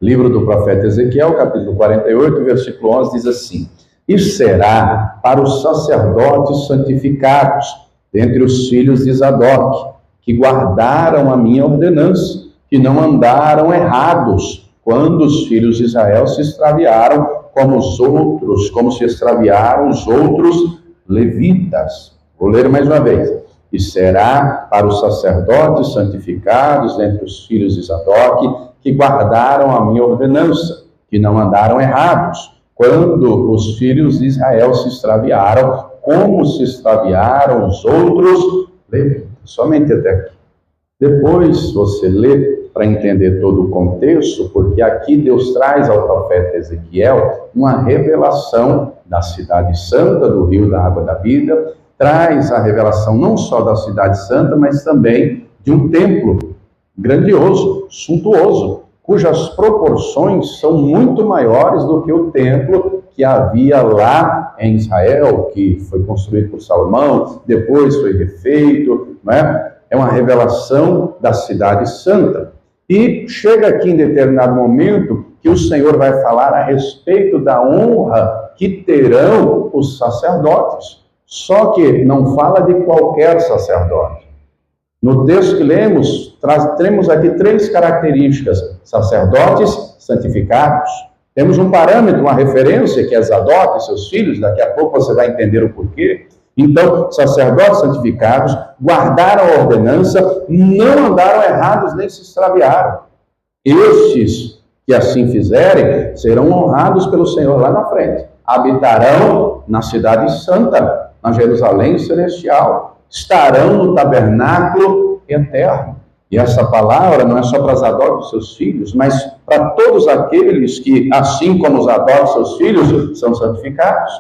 Livro do profeta Ezequiel, capítulo 48, versículo 11, diz assim: e será para os sacerdotes santificados, dentre os filhos de Zadok, que guardaram a minha ordenança, que não andaram errados, quando os filhos de Israel se extraviaram como se extraviaram os outros levitas. Vou ler mais uma vez. E será para os sacerdotes santificados entre os filhos de Zadok, que guardaram a minha ordenança, que não andaram errados, quando os filhos de Israel se extraviaram, como se extraviaram os outros levitas. Somente até aqui. Depois você lê para entender todo o contexto, porque aqui Deus traz ao profeta Ezequiel uma revelação da cidade santa, do rio da água da vida, traz a revelação não só da cidade santa, mas também de um templo grandioso, suntuoso, cujas proporções são muito maiores do que o templo que havia lá em Israel, que foi construído por Salomão, depois foi refeito, não é? É uma revelação da cidade santa. E chega aqui em determinado momento que o Senhor vai falar a respeito da honra que terão os sacerdotes. Só que não fala de qualquer sacerdote. No texto que lemos, temos aqui 3 características: sacerdotes santificados. Temos um parâmetro, uma referência, que é Zadok e seus filhos, daqui a pouco você vai entender o porquê. Então, sacerdotes santificados, guardaram a ordenança, não andaram errados nem se extraviaram. Estes que assim fizerem, serão honrados pelo Senhor lá na frente. Habitarão na cidade santa, na Jerusalém celestial. Estarão no tabernáculo eterno. E essa palavra não é só para Zadok e seus filhos, mas para todos aqueles que, assim como Zadok e seus filhos, são santificados.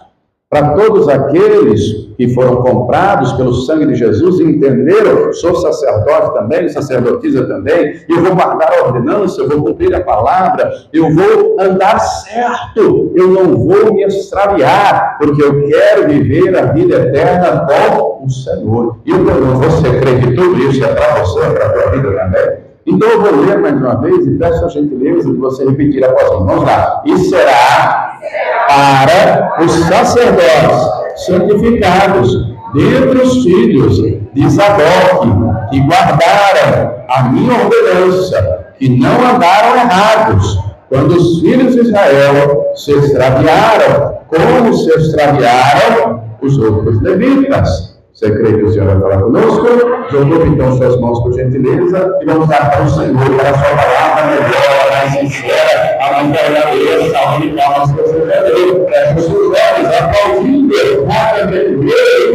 Para todos aqueles que foram comprados pelo sangue de Jesus e entenderam, sou sacerdote também, sacerdotisa também, eu vou guardar a ordenança, eu vou cumprir a palavra, eu vou andar certo, eu não vou me extraviar, porque eu quero viver a vida eterna com o Senhor. E eu pergunto, você crê que tudo isso é para você, é para a tua vida também? Então eu vou ler mais uma vez e peço a gentileza de você repetir após mim. Vamos lá. E será para os sacerdotes santificados dentre os filhos de Zadok, que guardaram a minha ordenança, que não andaram errados, quando os filhos de Israel se extraviaram, como se extraviaram os outros levitas. Você crê que o Senhor vai falar conosco? Jogue então suas mãos por gentileza e vamos dar para o Senhor, para a sua palavra melhor, mais sincera, a mais verdadeira, a única nossa verdadeira. Feche os seus olhos, aplaudindo,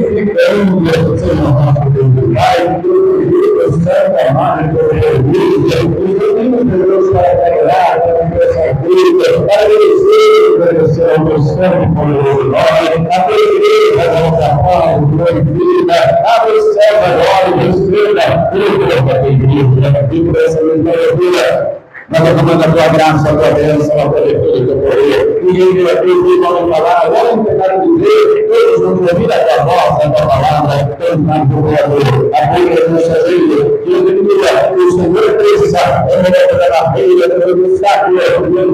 glorificando o Senhor nosso Deus, Pai, glorificando o Santo Amado, glorificando Deus para alegrar, para essa vida, para agradecer ao teu santo poderoso nome, a tua igreja, a nossa paz, glorifica. Abre os céus agora e desfruta tudo da tua igreja e por essa mesma alegria. Nós recomendamos a tua graça, a tua bênção, a tua virtude, o teu poder. Ninguém veio aqui e vamos falar, agora tentaram dizer, todos vamos ouvir a tua voz, a tua palavra, todos mais do Criador. A Bíblia nos ajuda, que o Senhor precisa, é melhor da barreira, é melhor obstáculo, é melhor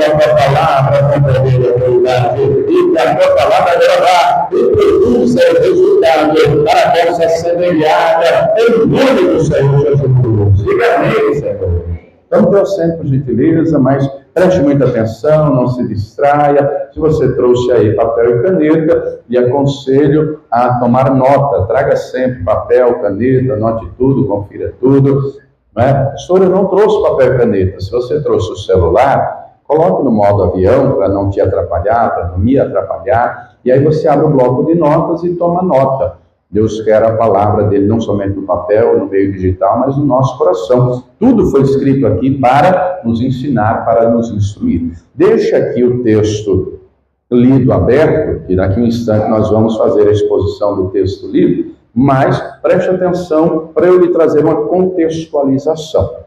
a tua palavra, a tua poder, a tua unidade, e que a tua palavra gravar, e produza o resultado, para a nossa semelhada, em nome do Senhor Jesus. Diga amém, Senhor. Então, teu sempre por gentileza, mas preste muita atenção, não se distraia. Se você trouxe aí papel e caneta, lhe aconselho a tomar nota. Traga sempre papel, caneta, anote tudo, confira tudo. Né? Pastor, eu não trouxe papel e caneta. Se você trouxe o celular, coloque no modo avião para não te atrapalhar, para não me atrapalhar. E aí você abre o bloco de notas e toma nota. Deus quer a palavra dele não somente no papel, no meio digital, mas no nosso coração. Tudo foi escrito aqui para nos ensinar, para nos instruir. Deixa aqui o texto lido aberto, que daqui a um instante nós vamos fazer a exposição do texto lido, mas preste atenção para eu lhe trazer uma contextualização.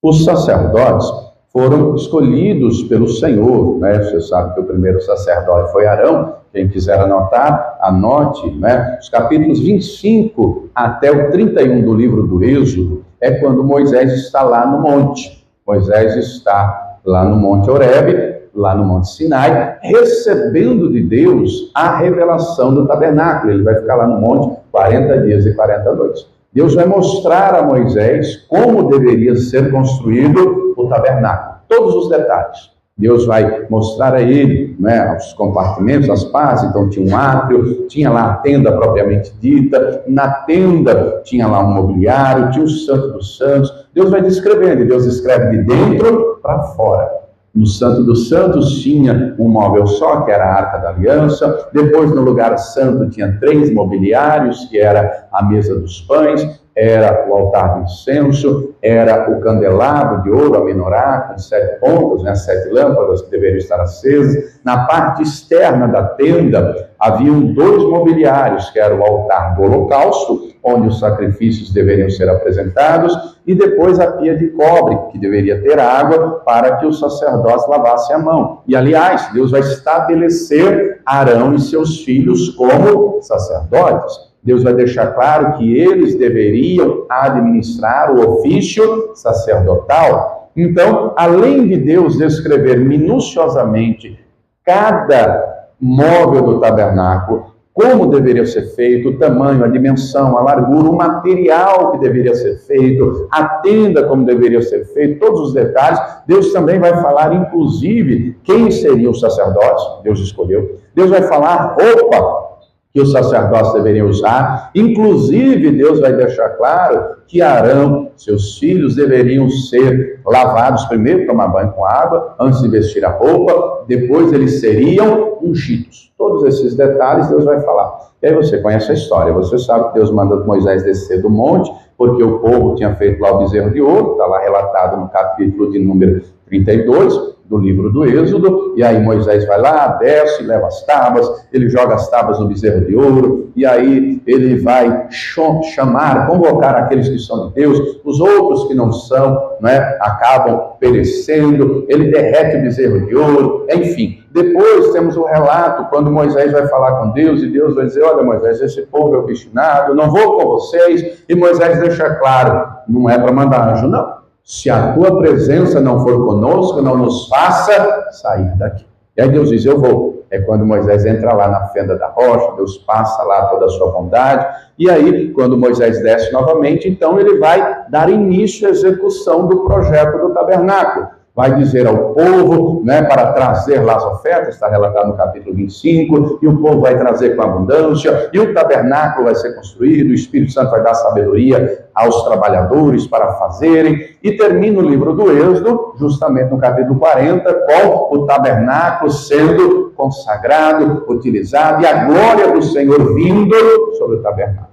Os sacerdotes foram escolhidos pelo Senhor, né? Você sabe que o primeiro sacerdote foi Arão. Quem quiser anotar, anote, né? Os capítulos 25 até o 31 do livro do Êxodo é quando Moisés está lá no monte. Moisés está lá no Monte Horebe, lá no Monte Sinai, recebendo de Deus a revelação do tabernáculo. Ele vai ficar lá no monte 40 dias e 40 noites. Deus vai mostrar a Moisés como deveria ser construído o tabernáculo, todos os detalhes. Deus vai mostrar a ele, né, os compartimentos, as partes. Então tinha um átrio, tinha lá a tenda propriamente dita, na tenda tinha lá um mobiliário, tinha o Santo dos Santos. Deus vai descrevendo, e Deus escreve de dentro para fora. No Santo dos Santos tinha um móvel só, que era a Arca da Aliança. Depois, no lugar santo, tinha 3 mobiliários, que era a mesa dos pães, era o altar do incenso, era o candelabro de ouro, a menorá, com 7 pontas, né, 7 lâmpadas que deveriam estar acesas. Na parte externa da tenda, haviam 2 mobiliários, que era o altar do holocausto, onde os sacrifícios deveriam ser apresentados, e depois a pia de cobre, que deveria ter água para que os sacerdotes lavassem a mão. E, aliás, Deus vai estabelecer Arão e seus filhos como sacerdotes. Deus vai deixar claro que eles deveriam administrar o ofício sacerdotal. Então, além de Deus descrever minuciosamente cada móvel do tabernáculo, como deveria ser feito, o tamanho, a dimensão, a largura, o material que deveria ser feito, a tenda como deveria ser feito, todos os detalhes, Deus também vai falar, inclusive, quem seriam os sacerdotes, Deus escolheu. Deus vai falar roupa que os sacerdotes deveriam usar. Inclusive, Deus vai deixar claro que Arão, seus filhos, deveriam ser lavados primeiro, tomar banho com água, antes de vestir a roupa, depois eles seriam ungidos. Todos esses detalhes Deus vai falar. E aí você conhece a história, você sabe que Deus manda Moisés descer do monte, porque o povo tinha feito lá o bezerro de ouro, está lá relatado no capítulo de número 32, do livro do Êxodo, e aí Moisés vai lá, desce, leva as tábuas, ele joga as tábuas no bezerro de ouro, e aí ele vai chamar, convocar aqueles que são de Deus, os outros que não são, né, acabam perecendo, ele derrete o bezerro de ouro, enfim. Depois temos o relato, quando Moisés vai falar com Deus, e Deus vai dizer, olha Moisés, esse povo é obstinado, eu não vou com vocês, e Moisés deixa claro, não é para mandar anjo não. Se a tua presença não for conosco, não nos faça sair daqui. E aí Deus diz, eu vou. É quando Moisés entra lá na fenda da rocha, Deus passa lá toda a sua bondade. E aí, quando Moisés desce novamente, então ele vai dar início à execução do projeto do tabernáculo. Vai dizer ao povo, né, para trazer lá as ofertas, está relatado no capítulo 25, e o povo vai trazer com abundância, e o tabernáculo vai ser construído, o Espírito Santo vai dar sabedoria aos trabalhadores para fazerem, e termina o livro do Êxodo, justamente no capítulo 40, com o tabernáculo sendo consagrado, utilizado, e a glória do Senhor vindo sobre o tabernáculo.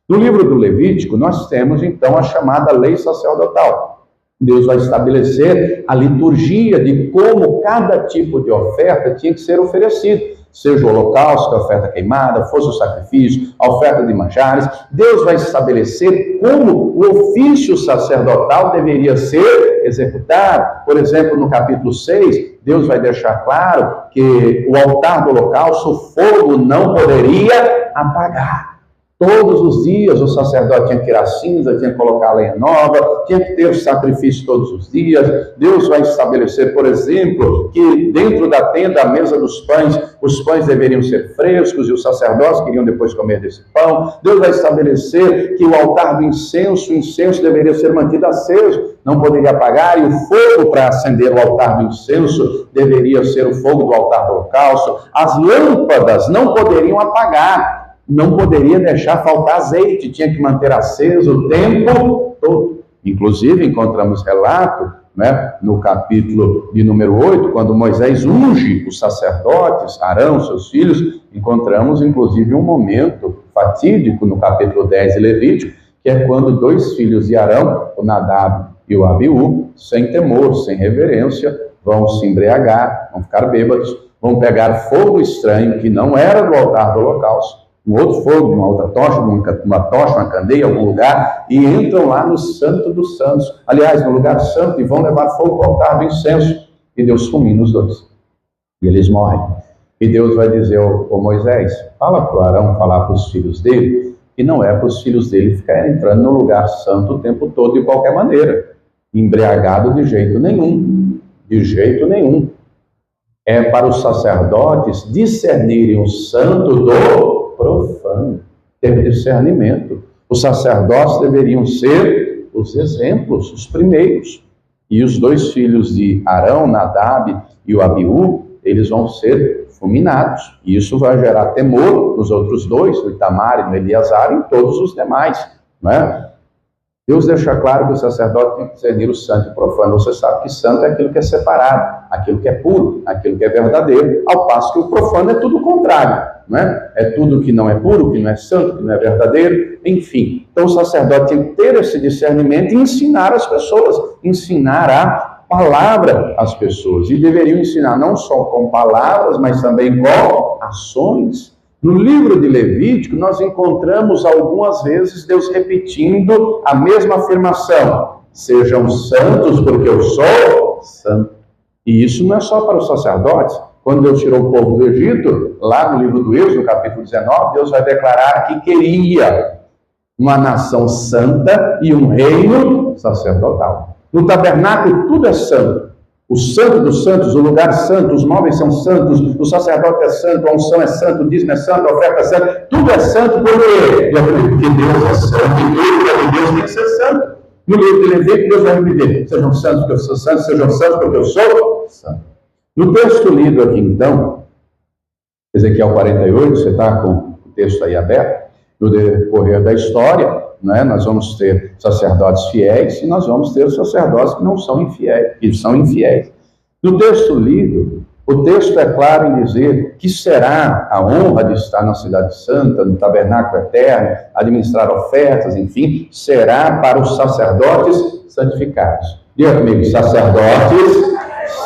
No livro do Levítico, nós temos então a chamada lei sacerdotal. Deus vai estabelecer a liturgia de como cada tipo de oferta tinha que ser oferecido. Seja o holocausto, a oferta queimada, fosse o sacrifício, a oferta de manjares. Deus vai estabelecer como o ofício sacerdotal deveria ser executado. Por exemplo, no capítulo 6, Deus vai deixar claro que o altar do holocausto, o fogo não poderia apagar. Todos os dias o sacerdote tinha que tirar cinza, tinha que colocar lenha nova, tinha que ter o sacrifício todos os dias. Deus vai estabelecer, por exemplo, que dentro da tenda, a mesa dos pães, os pães deveriam ser frescos e os sacerdotes queriam depois comer desse pão. Deus vai estabelecer que o altar do incenso, o incenso deveria ser mantido aceso, não poderia apagar, e o fogo para acender o altar do incenso deveria ser o fogo do altar do holocausto. As lâmpadas não poderiam apagar. Não poderia deixar faltar azeite, tinha que manter aceso o tempo todo. Inclusive, encontramos relato, né, no capítulo de número 8, quando Moisés unge os sacerdotes, Arão, seus filhos, encontramos, inclusive, um momento fatídico no capítulo 10 de Levítico, que é quando 2 filhos de Arão, o Nadab e o Abiú, sem temor, sem reverência, vão se embriagar, vão ficar bêbados, vão pegar fogo estranho, que não era do altar do holocausto, um outro fogo, uma outra tocha, uma tocha, uma candeia, algum lugar, e entram lá no Santo dos Santos, aliás, no lugar santo, e vão levar fogo ao altar do incenso, e Deus fulmina os 2, e eles morrem. E Deus vai dizer ao Moisés, fala para o Arão, falar para os filhos dele, que não é para os filhos dele ficarem entrando no lugar santo o tempo todo, de qualquer maneira, embriagado de jeito nenhum. De jeito nenhum. É para os sacerdotes discernirem o santo do profano, ter discernimento. Os sacerdotes deveriam ser os exemplos, os primeiros. E os dois filhos de Arão, Nadab e o Abiú, eles vão ser fulminados. E isso vai gerar temor nos outros dois, no Itamar e no Eleazar, e em todos os demais, não é? Deus deixa claro que o sacerdote tem que discernir o santo e o profano. Você sabe que santo é aquilo que é separado, aquilo que é puro, aquilo que é verdadeiro, ao passo que o profano é tudo o contrário, não é? É tudo que não é puro, que não é santo, que não é verdadeiro, enfim. Então o sacerdote tem que ter esse discernimento e ensinar as pessoas, ensinar a palavra às pessoas. E deveriam ensinar não só com palavras, mas também com ações. No livro de Levítico, nós encontramos algumas vezes Deus repetindo a mesma afirmação: sejam santos, porque eu sou santo. E isso não é só para os sacerdotes. Quando Deus tirou o povo do Egito, lá no livro do Êxodo, no capítulo 19, Deus vai declarar que queria uma nação santa e um reino sacerdotal. No tabernáculo, tudo é santo. O santo dos santos, o lugar santo, os móveis são santos, o sacerdote é santo, a unção é santo, o dízimo é santo, a oferta é santa, tudo é santo por quê? Porque Deus é santo e Deus tem que ser santo. No livro de Levítico, Deus vai repetir: sejam santos porque eu sou santo, sejam santos porque eu sou santo. No texto lido aqui então, Ezequiel 48, você está com o texto aí aberto, no decorrer da história, né, nós vamos ter sacerdotes fiéis e nós vamos ter sacerdotes que não são infiéis, que são infiéis. No texto lido, o texto é claro em dizer que será a honra de estar na cidade santa, no tabernáculo eterno, administrar ofertas, enfim, será para os sacerdotes santificados. Diga comigo: sacerdotes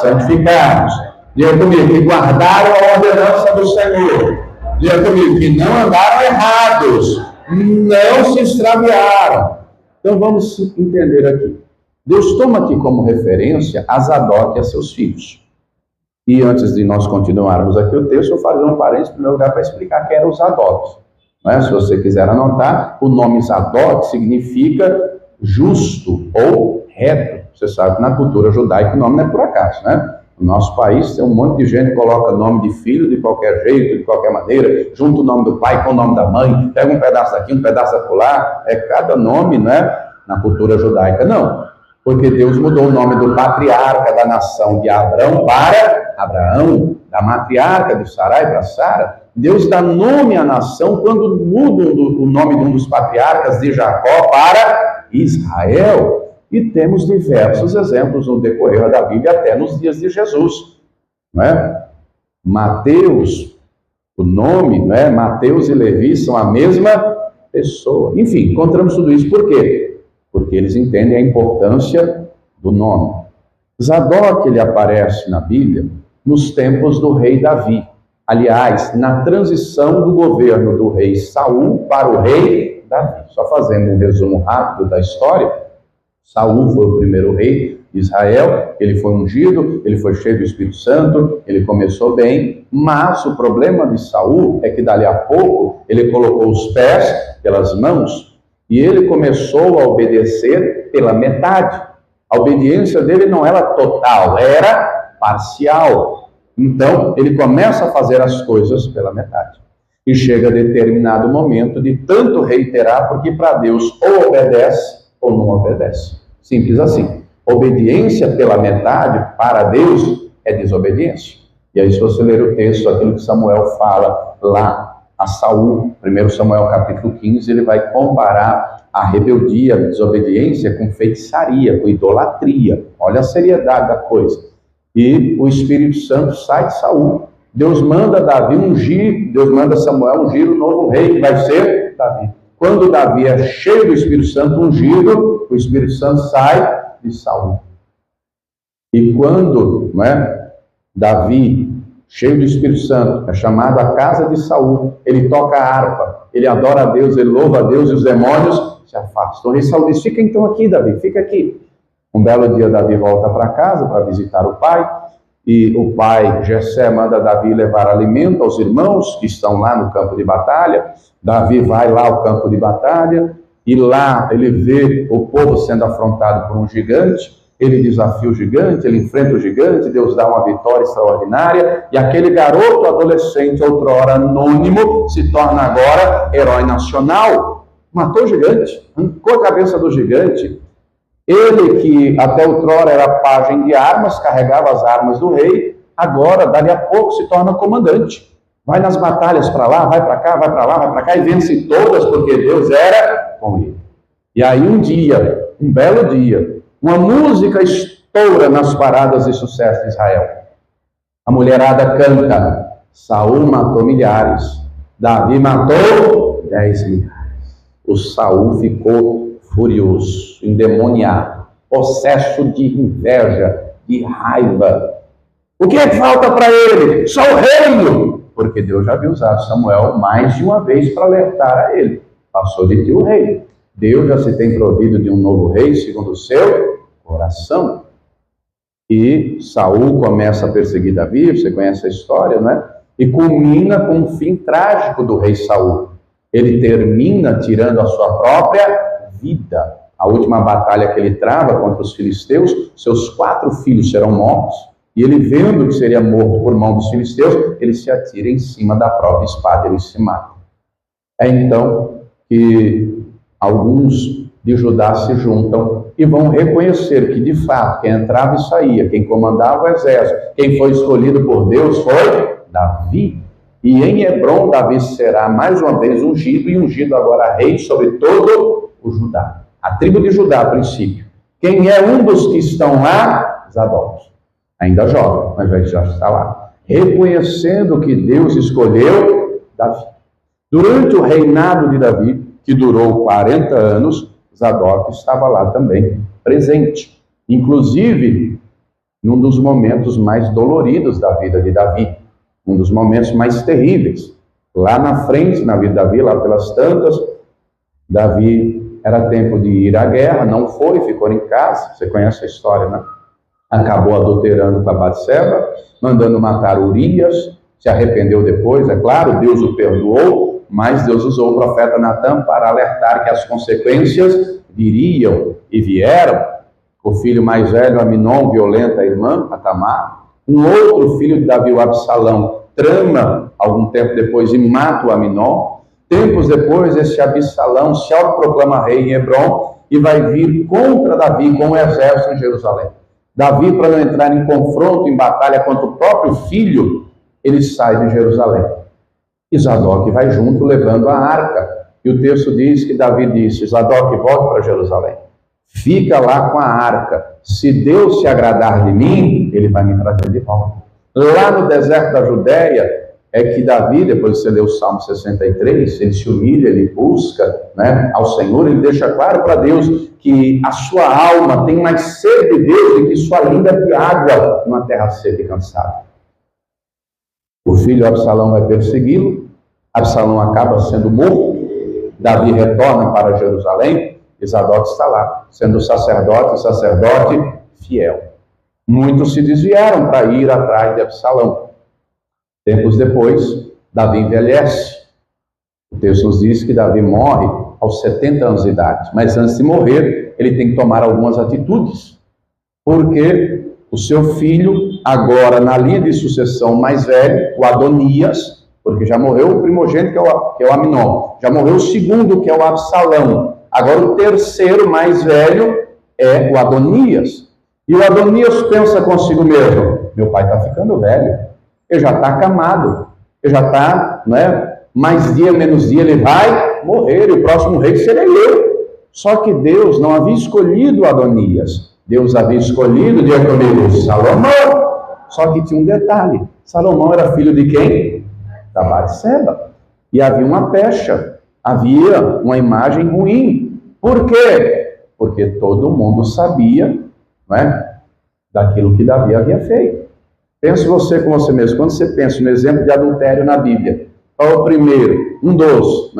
santificados. Diga comigo: que guardaram a ordenança do Senhor. Diga comigo: que não andaram errados, não se extraviaram. Então vamos entender aqui. Deus toma aqui como referência a Zadok e a seus filhos. E antes de nós continuarmos aqui o texto, eu vou fazer um parênteses em primeiro lugar para explicar quem eram os Zadok. Não é? Se você quiser anotar, o nome Zadok significa justo ou reto. Você sabe que na cultura judaica o nome não é por acaso, né? No nosso país tem um monte de gente que coloca nome de filho de qualquer jeito, de qualquer maneira, junta o nome do pai com o nome da mãe, pega um pedaço daqui, um pedaço acolá, é cada nome, né? Na cultura judaica, não. Porque Deus mudou o nome do patriarca da nação de Abrão para Abraão, da matriarca de Sarai para Sara. Deus dá nome à nação quando muda o nome de um dos patriarcas de Jacó para Israel. E temos diversos exemplos no decorrer da Bíblia, até nos dias de Jesus. Não é? Mateus, o nome, não é? Mateus e Levi são a mesma pessoa. Enfim, encontramos tudo isso por quê? Porque eles entendem a importância do nome. Zadok, ele aparece na Bíblia nos tempos do rei Davi. Aliás, na transição do governo do rei Saul para o rei Davi. Só fazendo um resumo rápido da história, Saul foi o primeiro rei de Israel, ele foi ungido, ele foi cheio do Espírito Santo, ele começou bem, mas o problema de Saul é que dali a pouco ele colocou os pés pelas mãos e ele começou a obedecer pela metade. A obediência dele não era total, era parcial. Então, ele começa a fazer as coisas pela metade. E chega a determinado momento de tanto reiterar, porque para Deus ou obedece ou não obedece. Simples assim. Obediência pela metade para Deus é desobediência. E aí, se você ler o texto, aquilo que Samuel fala lá a Saul, 1 Samuel capítulo 15, ele vai comparar a rebeldia, a desobediência com feitiçaria, com idolatria. Olha a seriedade da coisa. E o Espírito Santo sai de Saul. Deus manda Davi ungir, Deus manda Samuel ungir o novo rei, que vai ser Davi. Quando Davi é cheio do Espírito Santo ungido, o Espírito Santo sai de Saul. E quando, não é, Davi, cheio do Espírito Santo, é chamado à casa de Saul, ele toca a harpa, ele adora a Deus, ele louva a Deus e os demônios se afastam. O rei Saul diz: fica então aqui, Davi, fica aqui. Um belo dia, Davi volta para casa para visitar o pai, e o pai, Jessé, manda Davi levar alimento aos irmãos que estão lá no campo de batalha. Davi vai lá ao campo de batalha, e lá ele vê o povo sendo afrontado por um gigante. ele desafia o gigante, ele enfrenta o gigante, Deus dá uma vitória extraordinária, e aquele garoto adolescente, outrora anônimo, se torna agora herói nacional. Matou o gigante, arrancou a cabeça do gigante. Ele que até outrora era pajem de armas, carregava as armas do rei, agora, dali a pouco, se torna comandante. Vai nas batalhas para lá, vai para cá, vai para lá, vai para cá, e vence todas, porque Deus era com ele. E aí um dia, um belo dia, uma música estoura nas paradas de sucesso de Israel. A mulherada canta: Saul matou milhares, Davi matou 10 milhares. O Saul ficou furioso, endemoniado, possesso de inveja, de raiva. O que é que falta para ele? Só o reino! Porque Deus já havia usado Samuel mais de uma vez para alertar a ele. Passou de ti o reino. Deus já se tem provido de um novo rei segundo o seu coração. E Saul começa a perseguir Davi, você conhece a história, não é? E culmina com um fim trágico do rei Saul. Ele termina tirando a sua própria vida. A última batalha que ele trava contra os filisteus, seus 4 filhos serão mortos. E ele, vendo que seria morto por mão dos filisteus, ele se atira em cima da própria espada, ele se mata. É então que alguns de Judá se juntam e vão reconhecer que, de fato, quem entrava e saía, quem comandava o exército, quem foi escolhido por Deus foi Davi. E em Hebrom, Davi será mais uma vez ungido, e ungido agora rei sobre todo o Judá. A tribo de Judá, a princípio. Quem é um dos que estão lá? Zadok. Ainda jovem, mas já está lá. Reconhecendo que Deus escolheu Davi. Durante o reinado de Davi, que durou 40 anos, Zadok estava lá também, presente. Inclusive, num dos momentos mais doloridos da vida de Davi. Um dos momentos mais terríveis. Lá na frente, na vida de Davi, lá pelas tantas, Davi era tempo de ir à guerra, não foi, ficou em casa. Você conhece a história, né? Acabou adulterando com a Batseba, mandando matar Urias, se arrependeu depois, é claro, Deus o perdoou, mas Deus usou o profeta Natã para alertar que as consequências viriam e vieram. O filho mais velho, Aminon, violenta a irmã, a Tamar. Um outro filho de Davi, o Absalão, trama algum tempo depois e mata o Aminon. Tempos depois, esse Absalão se autoproclama rei em Hebrom e vai vir contra Davi com o exército em Jerusalém. Davi, para não entrar em confronto, em batalha contra o próprio filho, ele sai de Jerusalém. E Zadok vai junto, levando a arca. E o texto diz que Davi disse: Zadok, volte para Jerusalém. Fica lá com a arca. Se Deus se agradar de mim, ele vai me trazer de volta. Lá no deserto da Judéia, é que Davi, depois de você ler o Salmo 63, ele se humilha, ele busca, né, ao Senhor, ele deixa claro para Deus que a sua alma tem mais sede de Deus do que sua língua de água numa terra seca e cansada. O filho Absalão vai persegui-lo, Absalão acaba sendo morto, Davi retorna para Jerusalém, e Zadok está lá, sendo sacerdote fiel. Muitos se desviaram para ir atrás de Absalão. Tempos depois, Davi envelhece. O texto nos diz que Davi morre aos 70 anos de idade. Mas antes de morrer, ele tem que tomar algumas atitudes. Porque o seu filho, agora na linha de sucessão mais velho, o Adonias, porque já morreu o primogênito, que é o Aminon. Já morreu o segundo, que é o Absalão. Agora o terceiro mais velho é o Adonias. E o Adonias pensa consigo mesmo: meu pai está ficando velho. Ele já está acamado, ele já está, mais dia, menos dia, ele vai morrer, e o próximo rei serei eu. Só que Deus não havia escolhido Adonias, Deus havia escolhido, diga comigo, Salomão. Só que tinha um detalhe: Salomão era filho de quem? Da Batseba. E havia uma pecha, havia uma imagem ruim. Por quê? Porque todo mundo sabia, daquilo que Davi havia feito. Pense você com você mesmo. Quando você pensa no exemplo de adultério na Bíblia, qual é o primeiro? Um dos,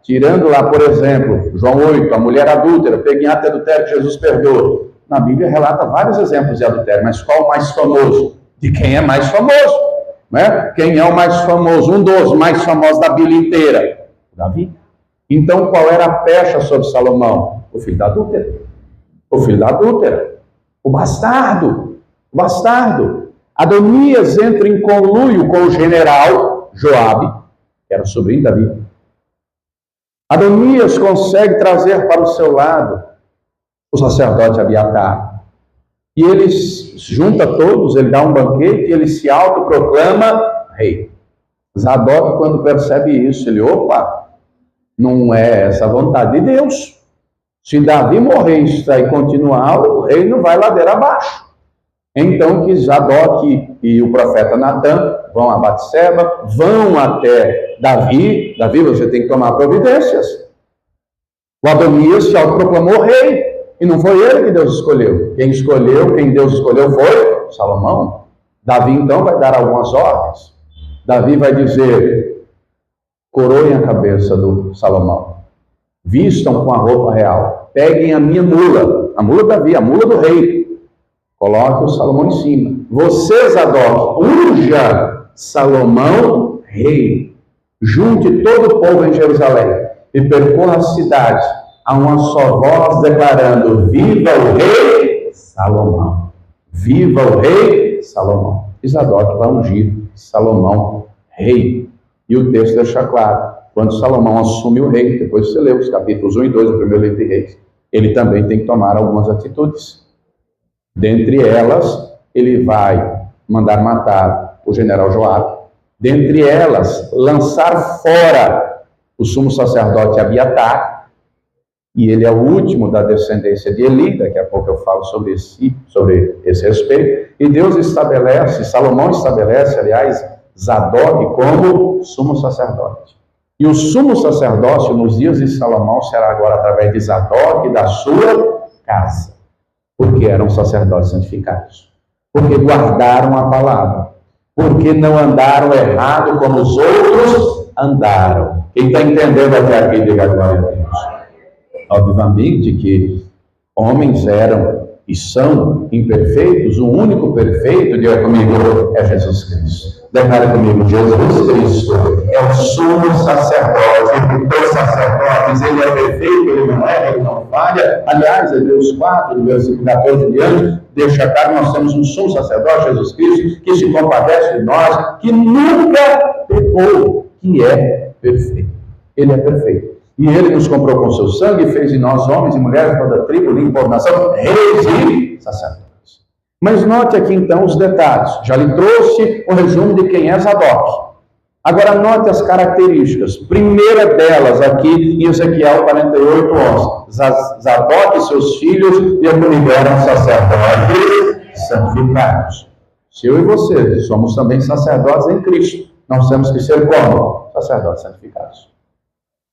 Tirando lá, por exemplo, João 8, a mulher adúltera, pega em ato de adultério que Jesus perdoa. Na Bíblia relata vários exemplos de adultério, mas qual o mais famoso? De quem é mais famoso, Quem é o mais famoso? Um dos mais famosos da Bíblia inteira? Davi. Então, qual era a pecha sobre Salomão? O filho da adúltera. O filho da adúltera. O bastardo. O bastardo. Adonias entra em conluio com o general Joabe, que era sobrinho de Davi. Adonias consegue trazer para o seu lado o sacerdote Abiatar. E ele junta todos, ele dá um banquete e ele se autoproclama rei. Zadok, quando percebe isso, ele, opa, não é essa a vontade de Deus. Se Davi morrer e continuar, o reino vai ladeira abaixo. Então que Zadok e o profeta Natan vão a Batseba, vão até Davi. Davi, você tem que tomar providências. O Adonias se autoproclamou rei. E não foi ele que Deus escolheu. Quem Deus escolheu foi Salomão. Davi então vai dar algumas ordens. Davi vai dizer, coroem a cabeça do Salomão. Vistam com a roupa real. Peguem a minha mula. A mula de Davi, a mula do rei. Coloque o Salomão em cima. Você, Zadok, unja Salomão rei. Junte todo o povo em Jerusalém e percorra a cidade a uma só voz declarando: viva o rei Salomão. Viva o rei Salomão. E Zadok vai ungir Salomão rei. E o texto deixa claro, quando Salomão assume o rei, depois você lê os capítulos 1 e 2 do primeiro livro de Reis, ele também tem que tomar algumas atitudes. Dentre elas, ele vai mandar matar o general Joabe. Dentre elas, lançar fora o sumo sacerdote Abiatar. E ele é o último da descendência de Eli. Daqui a pouco eu falo sobre esse respeito. E Deus estabelece, Salomão estabelece, aliás, Zadok como sumo sacerdote. E o sumo sacerdócio nos dias de Salomão será agora através de Zadok e da sua casa. Porque eram sacerdotes santificados. Porque guardaram a palavra. Porque não andaram errado como os outros andaram. Quem está entendendo até aqui, diga glória a Deus. Obviamente que homens eram e são imperfeitos, o único perfeito, diga comigo, é Jesus Cristo. Declare comigo, Jesus Cristo é o sumo sacerdote dos sacerdotes, ele é perfeito, ele não erra, ele não falha. Aliás, Hebreus 4, do versículo 14 em diante, deixa claro que nós temos um sumo sacerdote, Jesus Cristo, que se compadece de nós, que nunca pecou, que é perfeito. Ele é perfeito. E ele nos comprou com seu sangue e fez de nós, homens e mulheres, toda tribo, língua, povo, nação, reis e sacerdotes. Mas note aqui então os detalhes. Já lhe trouxe o resumo de quem é Zadok. Agora note as características. Primeira delas aqui em Ezequiel 48:11. Zadok e seus filhos eram sacerdotes santificados. Se eu e você somos também sacerdotes em Cristo, nós temos que ser como? Sacerdotes santificados.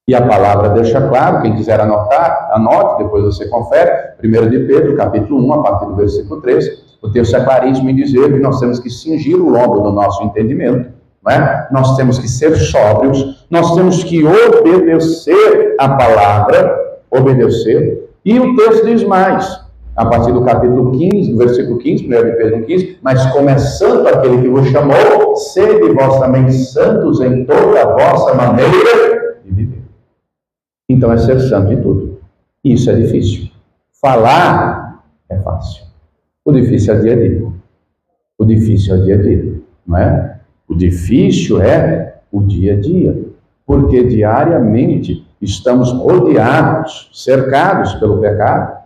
E a palavra deixa claro, quem quiser anotar, anote, depois você confere, 1 de Pedro, capítulo 1, a partir do versículo 13, o texto é claríssimo em dizer que nós temos que cingir o lombo do nosso entendimento, não é? Nós temos que ser sóbrios, nós temos que obedecer a palavra, obedecer, e o texto diz mais, a partir do capítulo 15, do versículo 15, 1 de Pedro 15, mas começando aquele que vos chamou, sede vós também santos em toda a vossa maneira de viver. Então é ser santo em tudo. Isso é difícil. Falar é fácil. O difícil é dia a dia. O difícil é o dia a dia, não é? O difícil é o dia a dia. Porque diariamente estamos rodeados, cercados pelo pecado,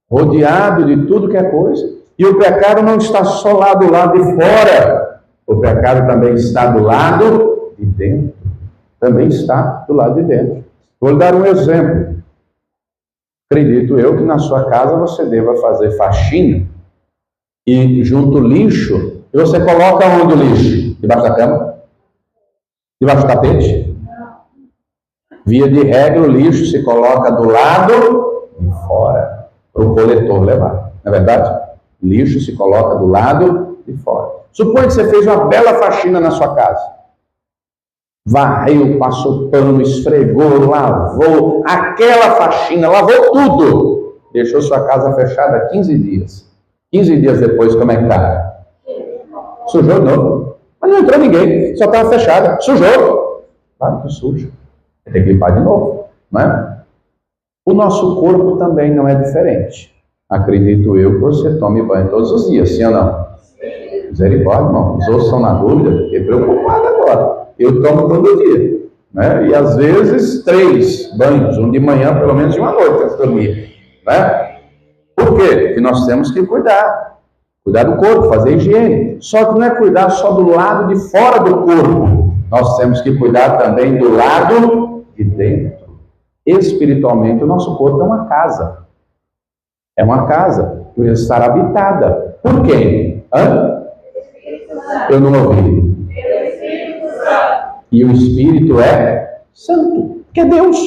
rodeados de tudo que é coisa. E o pecado não está só lá do lado de fora. O pecado também está do lado de dentro. Também está do lado de dentro. Vou lhe dar um exemplo. Acredito eu que na sua casa você deva fazer faxina e junto o lixo, e você coloca onde o lixo? Debaixo da cama? Debaixo do tapete? Via de regra, o lixo se coloca do lado de fora, para o coletor levar. Não é verdade? O lixo se coloca do lado de fora. Suponha que você fez uma bela faxina na sua casa. Varreu, passou pano, esfregou, lavou, aquela faxina, lavou tudo. Deixou sua casa fechada 15 dias. 15 dias depois, como é que está? Sujou de novo. Mas não entrou ninguém, só estava fechada. Sujou. Claro que suja. Tem que limpar de novo, não é? O nosso corpo também não é diferente. Acredito eu que você tome banho todos os dias, sim ou não? Misericórdia, irmão. Os outros estão na dúvida, fiquei preocupado agora. Eu tomo todo dia, né? E às vezes 3 banhos, um de manhã, pelo menos de uma noite antes de dormir, né? Por quê? Porque nós temos que cuidar do corpo, fazer higiene. Só que não é cuidar só do lado de fora do corpo. Nós temos que cuidar também do lado de dentro. Espiritualmente, o nosso corpo é uma casa. É uma casa, por estar habitada. Por quem? Eu não ouvi. E o Espírito é santo, que é Deus,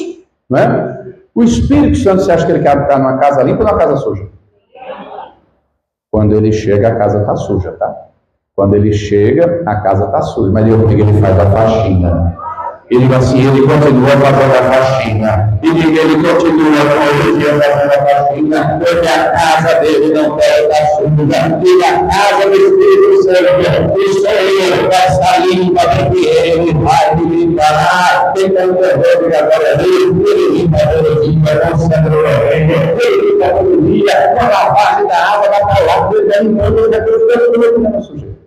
não é? O Espírito Santo, você acha que ele quer habitar numa casa limpa ou numa casa suja? Quando ele chega, a casa está suja, tá? Quando ele chega, a casa está suja. Mas ele faz a faxina. Ele continua fazendo a faxina. E ele continua com a fazendo a faxina. Porque a casa dele não deve estar suja. E a casa do Espírito Santo, isso aí vai estar limpa, porque ele vai me limpar. Tem que entender que agora ele limpa, ele concentra o reino. Ele limpa todo dia. Quando a base da água vai para lá, ele não sujeira.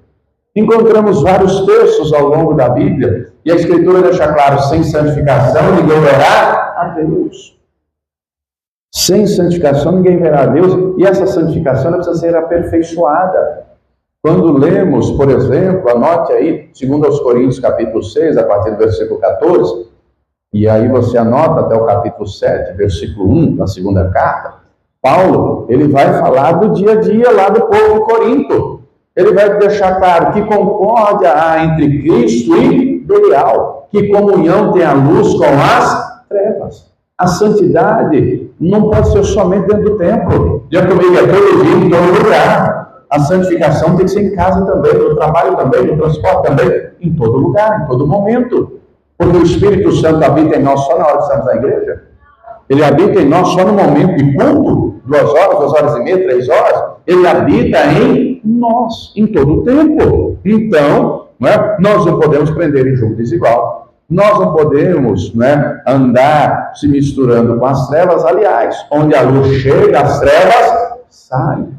Encontramos vários textos ao longo da Bíblia, e a Escritura deixa claro, sem santificação ninguém verá a Deus. Sem santificação ninguém verá a Deus, e essa santificação precisa ser aperfeiçoada. Quando lemos, por exemplo, anote aí, 2 Coríntios capítulo 6, a partir do versículo 14, e aí você anota até o capítulo 7, versículo 1, da segunda carta, Paulo, ele vai falar do dia a dia lá do povo de Corinto. Ele vai deixar claro que concórdia há entre Cristo e Belial, que comunhão tem a luz com as trevas. A santidade não pode ser somente dentro do templo. Já comigo é todo dia, em todo lugar. A santificação tem que ser em casa também, no trabalho também, no transporte também, em todo lugar, em todo momento. Porque o Espírito Santo habita em nós só na hora que estamos na igreja. Ele habita em nós só no momento de culto, 2 horas, 2 horas e meia, 3 horas. Ele habita em nós, em todo o tempo. Então, nós não podemos prender em jogo desigual. Nós não podemos andar se misturando com as trevas. Aliás, onde a luz chega, as trevas saem.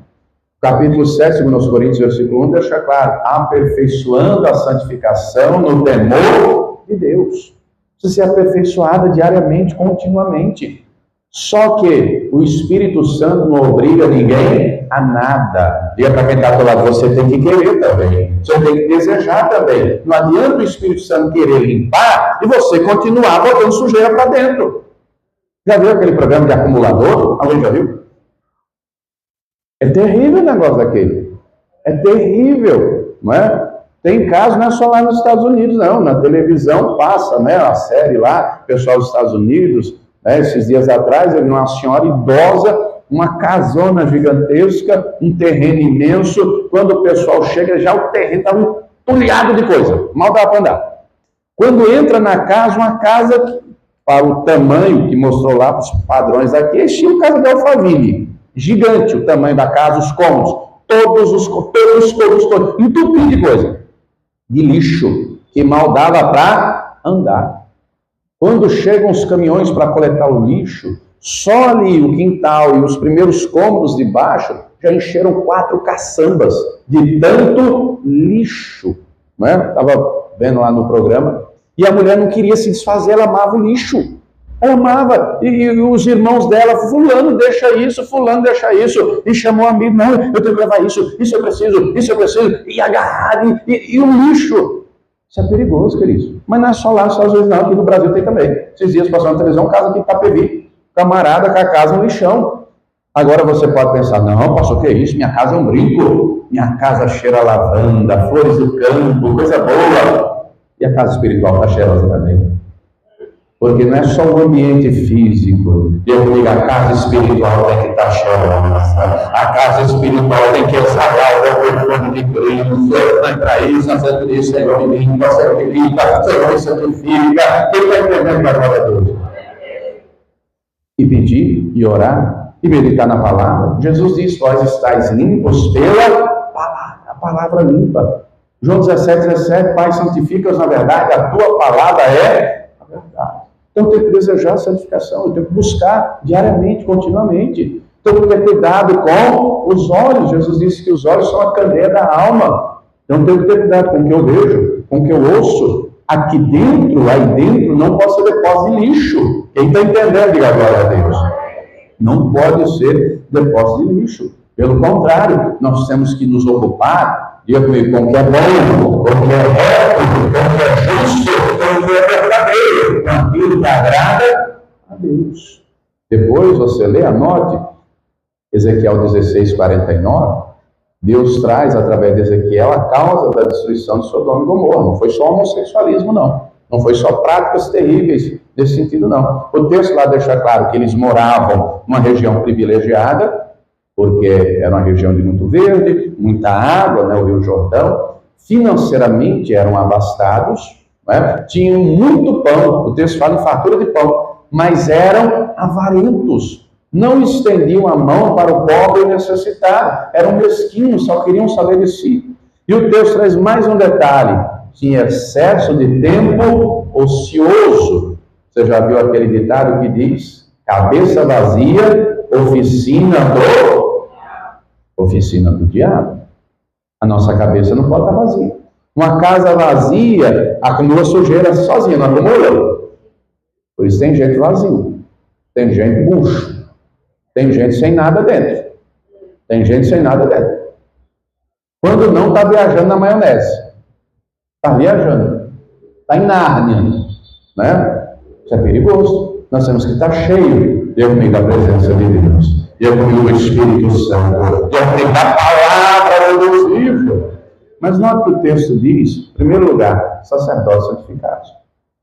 Capítulo 7, 2 Coríntios, versículo 1, deixa claro, aperfeiçoando a santificação no temor de Deus. Precisa ser aperfeiçoada diariamente, continuamente. Só que o Espírito Santo não obriga ninguém a nada. Diga para quem está do lado, você tem que querer também. Você tem que desejar também. Não adianta o Espírito Santo querer limpar e você continuar botando sujeira para dentro. Já viu aquele programa de acumulador? Alguém já viu? É terrível o negócio daquele. É terrível, não é? Tem casos, não é só lá nos Estados Unidos, não. Na televisão passa, a série lá, pessoal dos Estados Unidos. Esses dias atrás, eu vi uma senhora idosa, uma casona gigantesca, um terreno imenso. Quando o pessoal chega, já o terreno estava entulhado de coisa, mal dava para andar. Quando entra na casa, uma casa, para o tamanho que mostrou lá, para os padrões aqui, é estilo casa de Alphaville. Gigante o tamanho da casa, os cômodos, todos, entupido de coisa, de lixo, que mal dava para andar. Quando chegam os caminhões para coletar o lixo, só ali o quintal e os primeiros cômodos de baixo já encheram 4 caçambas de tanto lixo. Estava vendo lá no programa. E a mulher não queria se desfazer, ela amava o lixo. Ela amava. E os irmãos dela, fulano deixa isso, E chamou um amigo, não, eu tenho que levar isso eu preciso. E agarrado, e o lixo. Isso é perigoso, queridos. Mas não é só lá nos Estados Unidos, não. Aqui no Brasil tem também. Esses dias passou na televisão, casa aqui em Itapevi. Camarada com a casa no lixão. Agora você pode pensar, não, pastor, que é isso? Minha casa é um brinco. Minha casa cheira a lavanda, flores do campo, coisa boa. E a casa espiritual está cheirosa também. Porque não é só o ambiente físico. Eu digo, a casa espiritual tem que estar cheirosa. A casa espiritual tem que exalar o perfume de Cristo. Não é para isso, a Santa Cristo, Senhor, me limpa, Senhor, me santifica. Quem está entendendo a glória de Deus? E pedir, e orar, e meditar na palavra. Jesus diz, vós estáis limpos pela palavra. A palavra limpa. João 17, Pai, santifica-os na verdade, a tua palavra é a verdade. Então eu tenho que desejar a santificação, eu tenho que buscar diariamente, continuamente. Então, tem que ter cuidado com os olhos. Jesus disse que os olhos são a candeia da alma. Então, tenho que ter cuidado com o que eu vejo, com o que eu ouço. Aqui dentro, aí dentro, não pode ser depósito de lixo. Quem está entendendo, diga glória a Deus. Não pode ser depósito de lixo. Pelo contrário, nós temos que nos ocupar, diga comigo, com o que é bom, com o que é reto, com o que é justo, com o que é verdadeiro, com aquilo que agrada a Deus. Depois você lê, anote, Ezequiel 16:49, Deus traz através de Ezequiel a causa da destruição de Sodoma e Gomorra. Não foi só homossexualismo, não. Não foi só práticas terríveis nesse sentido, não. O texto lá deixa claro que eles moravam numa região privilegiada, porque era uma região de muito verde, muita água, né, o Rio Jordão. Financeiramente eram abastados, né, tinham muito pão. O texto fala em fartura de pão, mas eram avarentos. Não estendiam a mão para o pobre e necessitado. Eram mesquinhos, só queriam saber de si. E o texto traz mais um detalhe. Tinha excesso de tempo ocioso. Você já viu aquele ditado que diz: cabeça vazia, oficina do diabo. A nossa cabeça não pode estar vazia. Uma casa vazia acumula sujeira sozinha, não acumula? Por isso tem gente vazia. Tem gente bucho. Tem gente sem nada dentro. Tem gente sem nada dentro. Quando não, está viajando na maionese. Está viajando. Está em Nárnia. Né? Isso é perigoso. Nós temos que estar cheio, eu comigo, da presença de Deus. Eu comigo, o Espírito Santo. Eu comigo, da palavra do Deus vivo. Mas note que o texto diz, em primeiro lugar, sacerdotes santificados.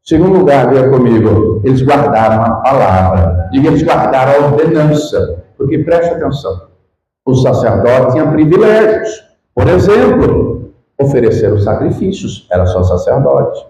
Em segundo lugar, veja comigo, eles guardaram a palavra. Diga, eles guardaram a ordenança. Porque, preste atenção, o sacerdote tinha privilégios. Por exemplo, oferecer os sacrifícios, era só sacerdote.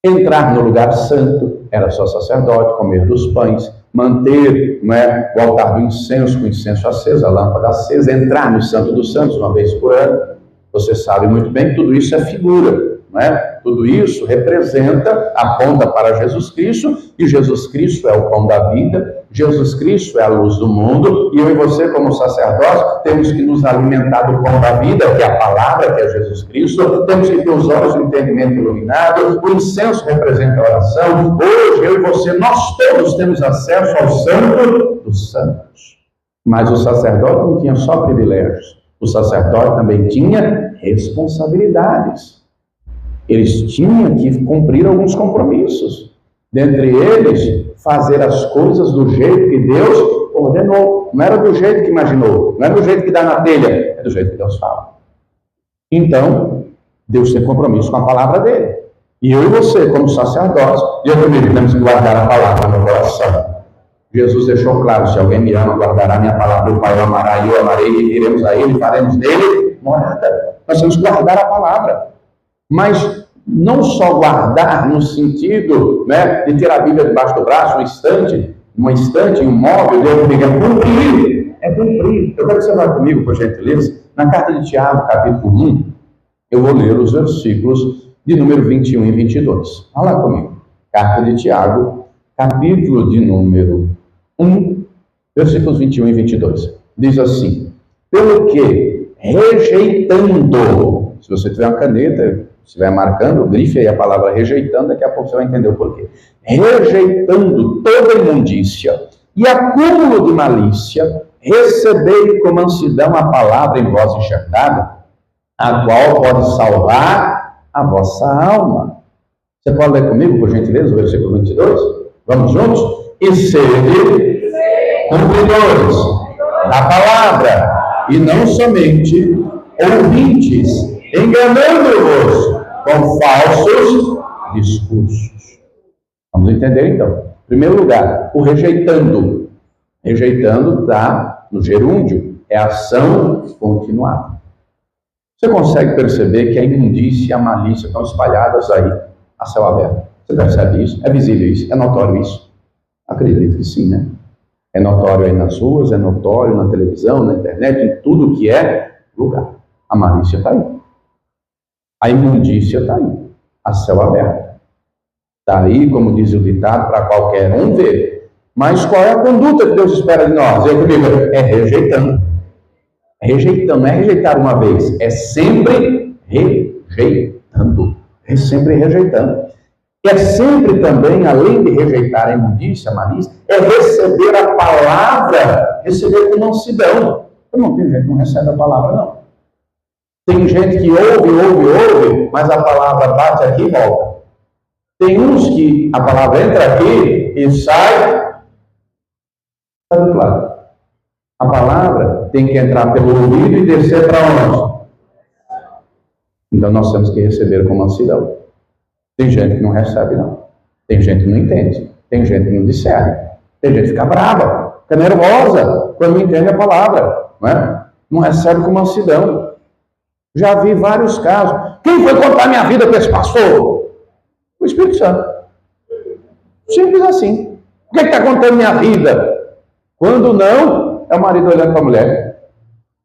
Entrar no lugar santo, era só sacerdote. Comer dos pães, manter, não é, o altar do incenso, com incenso aceso, a lâmpada acesa. Entrar no Santo dos Santos uma vez por ano. Você sabe muito bem que tudo isso é figura. Não é? Tudo isso representa, aponta para Jesus Cristo, e Jesus Cristo é o pão da vida, Jesus Cristo é a luz do mundo, e eu e você, como sacerdotes, temos que nos alimentar do pão da vida, que é a palavra, que é Jesus Cristo, temos que ter os olhos do entendimento iluminados, o incenso representa a oração. Hoje, eu e você, nós todos temos acesso ao Santo dos Santos. Mas o sacerdote não tinha só privilégios, o sacerdote também tinha responsabilidades. Eles tinham que cumprir alguns compromissos. Dentre eles, fazer as coisas do jeito que Deus ordenou. Não era do jeito que imaginou. Não era do jeito que dá na telha. É do jeito que Deus fala. Então, Deus tem compromisso com a palavra dele. E eu e você, como sacerdotes, eu também temos que guardar a palavra no coração. Jesus deixou claro: se alguém me ama, guardará minha palavra. O Pai o amará e eu amarei. E iremos a ele e faremos nele morada. Nós temos que guardar a palavra. Mas não só guardar no sentido, né, de ter a Bíblia debaixo do braço, um instante, um móvel, é cumprir. É cumprir. Eu quero que você vá comigo, por gentileza, na carta de Tiago, capítulo 1, eu vou ler os versículos de número 21 e 22. Vá lá comigo. Carta de Tiago, capítulo de número 1, versículos 21 e 22. Diz assim: pelo que, rejeitando, se você tiver uma caneta, se estiver marcando, grife aí a palavra rejeitando, daqui a pouco você vai entender o porquê. Rejeitando toda imundícia e acúmulo de malícia, recebei com mansidão a palavra em vós enxertada, a qual pode salvar a vossa alma. Você pode ler comigo, por gentileza, o versículo 22? Vamos juntos? E sede cumpridores da palavra, e não somente ouvintes, enganando-vos com falsos discursos. Vamos entender então. Em primeiro lugar, o rejeitando. Rejeitando está no gerúndio, é ação continuada. Você consegue perceber que a imundícia e a malícia estão espalhadas aí, a céu aberto? Você percebe isso? É visível isso? É notório isso? Acredito que sim, né? É notório aí nas ruas, é notório na televisão, na internet, em tudo que é lugar. A malícia está aí. A imundícia está aí, a céu aberto. Está aí, como diz o ditado, para qualquer um ver. Mas qual é a conduta que Deus espera de nós? Eu comigo, é rejeitando. Rejeitando, não é rejeitar uma vez, é sempre rejeitando. É sempre rejeitando. É sempre também, além de rejeitar a imundícia, a malícia, é receber a palavra, receber com mansidão. Não tem gente que não recebe a palavra, não. Tem gente que ouve, mas a palavra bate aqui e volta. Tem uns que a palavra entra aqui e sai do outro lado. A palavra tem que entrar pelo ouvido e descer para onde? Então nós temos que receber com mansidão. Tem gente que não recebe, não. Tem gente que não entende. Tem gente que não discerne. Tem gente que fica brava, fica nervosa quando não entende a palavra. Não é? Não recebe com mansidão. Já vi vários casos. Quem foi contar minha vida para esse pastor? O Espírito Santo. Simples assim. Por que está contando minha vida? Quando não, é o marido olhando para a mulher.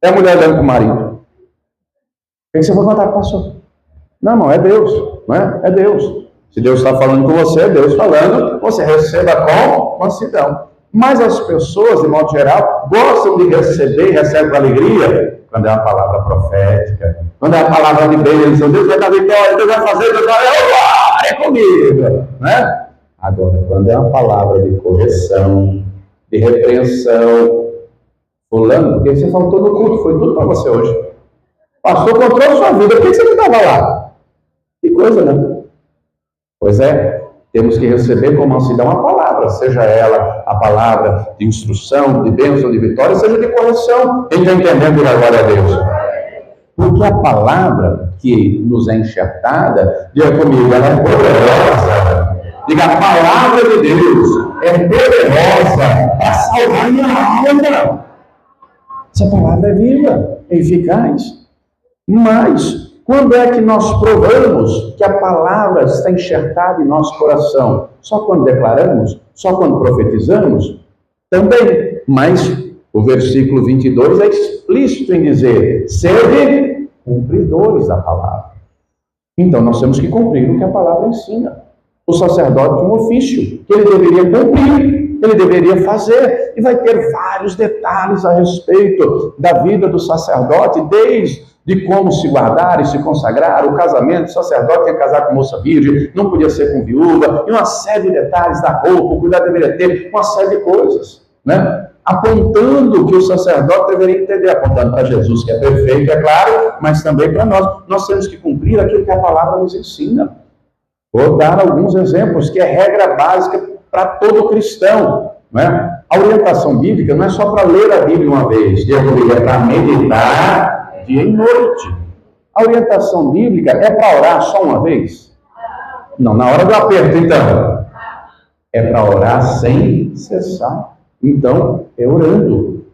É a mulher olhando para o marido. O que você foi contar para o pastor? Não, irmão, é Deus. Não é? É Deus. Se Deus está falando com você, é Deus falando, você receba com mansidão. Mas as pessoas, de modo geral, gostam de receber e recebem com alegria quando é uma palavra profética, quando é uma palavra de bênção. Deus vai dar vitória, Deus vai fazer, Deus vai é comigo. Né? Agora, quando é uma palavra de correção, de repreensão, fulano, porque você faltou no culto, foi tudo para você hoje. Pastor controlou a sua vida, por que você não estava lá? Que coisa, né? Pois é, temos que receber com mansidão a palavra, seja ela a palavra de instrução, de bênção, de vitória, seja de correção. Quem está entendendo, glória a Deus? Porque a palavra que nos é enxertada, diga comigo, ela é poderosa. Diga, a palavra de Deus é poderosa para salvar minha alma. Essa palavra é viva, é eficaz. Mas, quando é que nós provamos que a palavra está enxertada em nosso coração? Só quando declaramos? Só quando profetizamos? Também. Mas o versículo 22 é explícito em dizer: sede cumpridores da palavra. Então nós temos que cumprir o que a palavra ensina. O sacerdote tem um ofício que ele deveria cumprir, ele deveria fazer. E vai ter vários detalhes a respeito da vida do sacerdote, desde de como se guardar e se consagrar, o casamento, o sacerdote tinha que casar com moça virgem, não podia ser com viúva, e uma série de detalhes da roupa, o cuidado deveria ter, uma série de coisas, né? Apontando que o sacerdote deveria entender, apontando para Jesus, que é perfeito, é claro, mas também para nós. Nós temos que cumprir aquilo que a palavra nos ensina. Vou dar alguns exemplos, que é regra básica para todo cristão, né? A orientação bíblica não é só para ler a Bíblia uma vez, é para meditar dia e noite. A orientação bíblica é para orar só uma vez? Não, na hora do aperto, então. É para orar sem cessar. Então, é orando.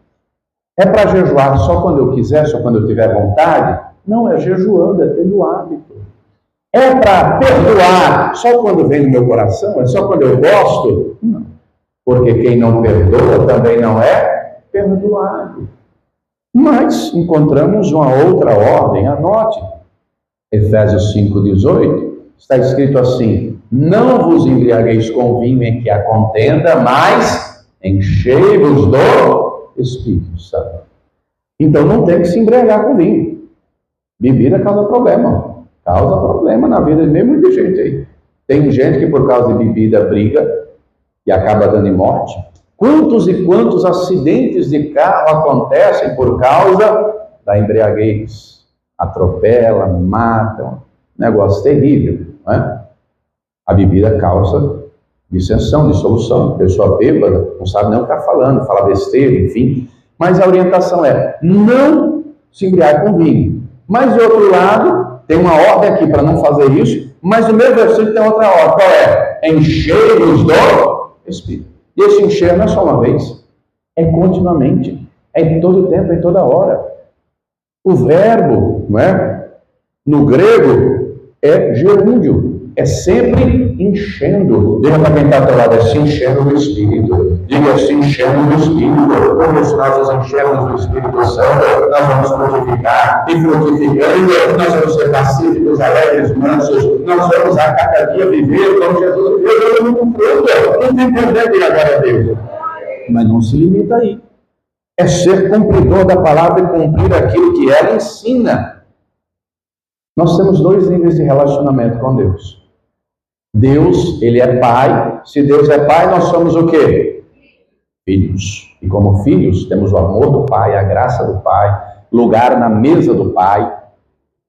É para jejuar só quando eu quiser, só quando eu tiver vontade? Não, é jejuando, é tendo hábito. É para perdoar só quando vem no meu coração? É só quando eu gosto? Não. Porque quem não perdoa também não é perdoado. Mas encontramos uma outra ordem, anote. Efésios 5,18, está escrito assim: não vos embriagueis com vinho em que há contenda, mas enchei-vos do Espírito Santo. Então não tem que se embriagar com vinho. Bebida causa problema. Causa problema na vida de muita gente aí. Tem gente que por causa de bebida briga e acaba dando em morte. Quantos e quantos acidentes de carro acontecem por causa da embriaguez? Atropelam, matam. Negócio terrível, não é? A bebida causa dissensão, dissolução. A pessoa bêbada não sabe nem o que está falando, fala besteira, enfim. Mas a orientação é: não se embriague com vinho. Mas, de outro lado, tem uma ordem aqui para não fazer isso, mas no mesmo versículo tem outra ordem. Qual é? Enchei-vos do Espírito. E esse encher não é só uma vez, é continuamente, é em todo tempo, é em toda hora. O verbo, não é? No grego, é gerúndio. é sempre enchendo. Diga para quem está ao teu lado, é se enchendo do Espírito. Diga, se enchendo do Espírito. Porque se nós nos enchermos do Espírito Santo, nós vamos frutificar. E frutificando, nós vamos ser pacíficos, alegres, mansos. Nós vamos a cada dia viver como Jesus viveu, muito fruto. Não tem entender, diga glória a Deus. Mas não se limita aí. É ser cumpridor da palavra e cumprir aquilo que ela ensina. Nós temos dois níveis de relacionamento com Deus. Deus, Ele é Pai. Se Deus é Pai, nós somos o quê? Filhos. E como filhos, temos o amor do Pai, a graça do Pai, lugar na mesa do Pai,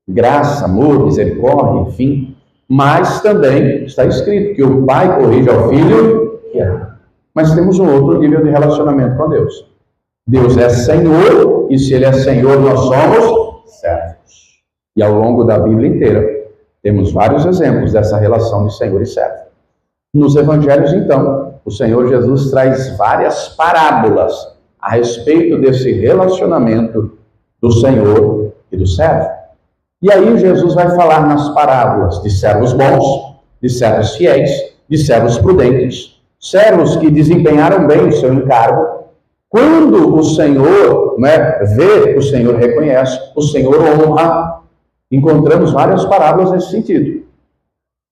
graça, amor, misericórdia, enfim. Mas também está escrito que o Pai corrige ao Filho que ama. Mas temos um outro nível de relacionamento com Deus. Deus é Senhor, e se Ele é Senhor, nós somos servos. E ao longo da Bíblia inteira, temos vários exemplos dessa relação de Senhor e servo. Nos Evangelhos, então, o Senhor Jesus traz várias parábolas a respeito desse relacionamento do Senhor e do servo. E aí Jesus vai falar nas parábolas de servos bons, de servos fiéis, de servos prudentes, servos que desempenharam bem o seu encargo. Quando o Senhor vê, o Senhor reconhece, o Senhor honra. Encontramos várias parábolas nesse sentido.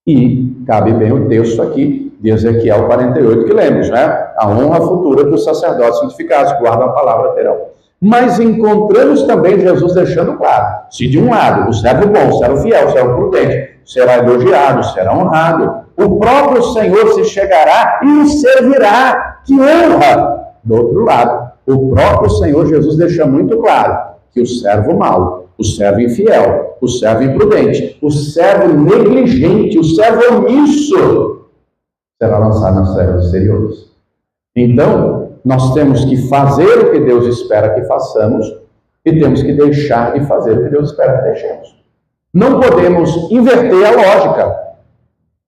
E cabe bem o texto aqui de Ezequiel 48 que lemos, a honra futura que os sacerdotes santificados guardam a palavra terão. Mas encontramos também Jesus deixando claro, se de um lado o servo bom, o servo fiel, o servo prudente será elogiado, será honrado, o próprio Senhor se chegará e o servirá. Que honra! Do outro lado, o próprio Senhor Jesus deixa muito claro que o servo mau, o servo infiel, o servo imprudente, o servo negligente, o servo omisso, será lançado nas trevas exteriores. Então, nós temos que fazer o que Deus espera que façamos e temos que deixar de fazer o que Deus espera que deixemos. Não podemos inverter a lógica.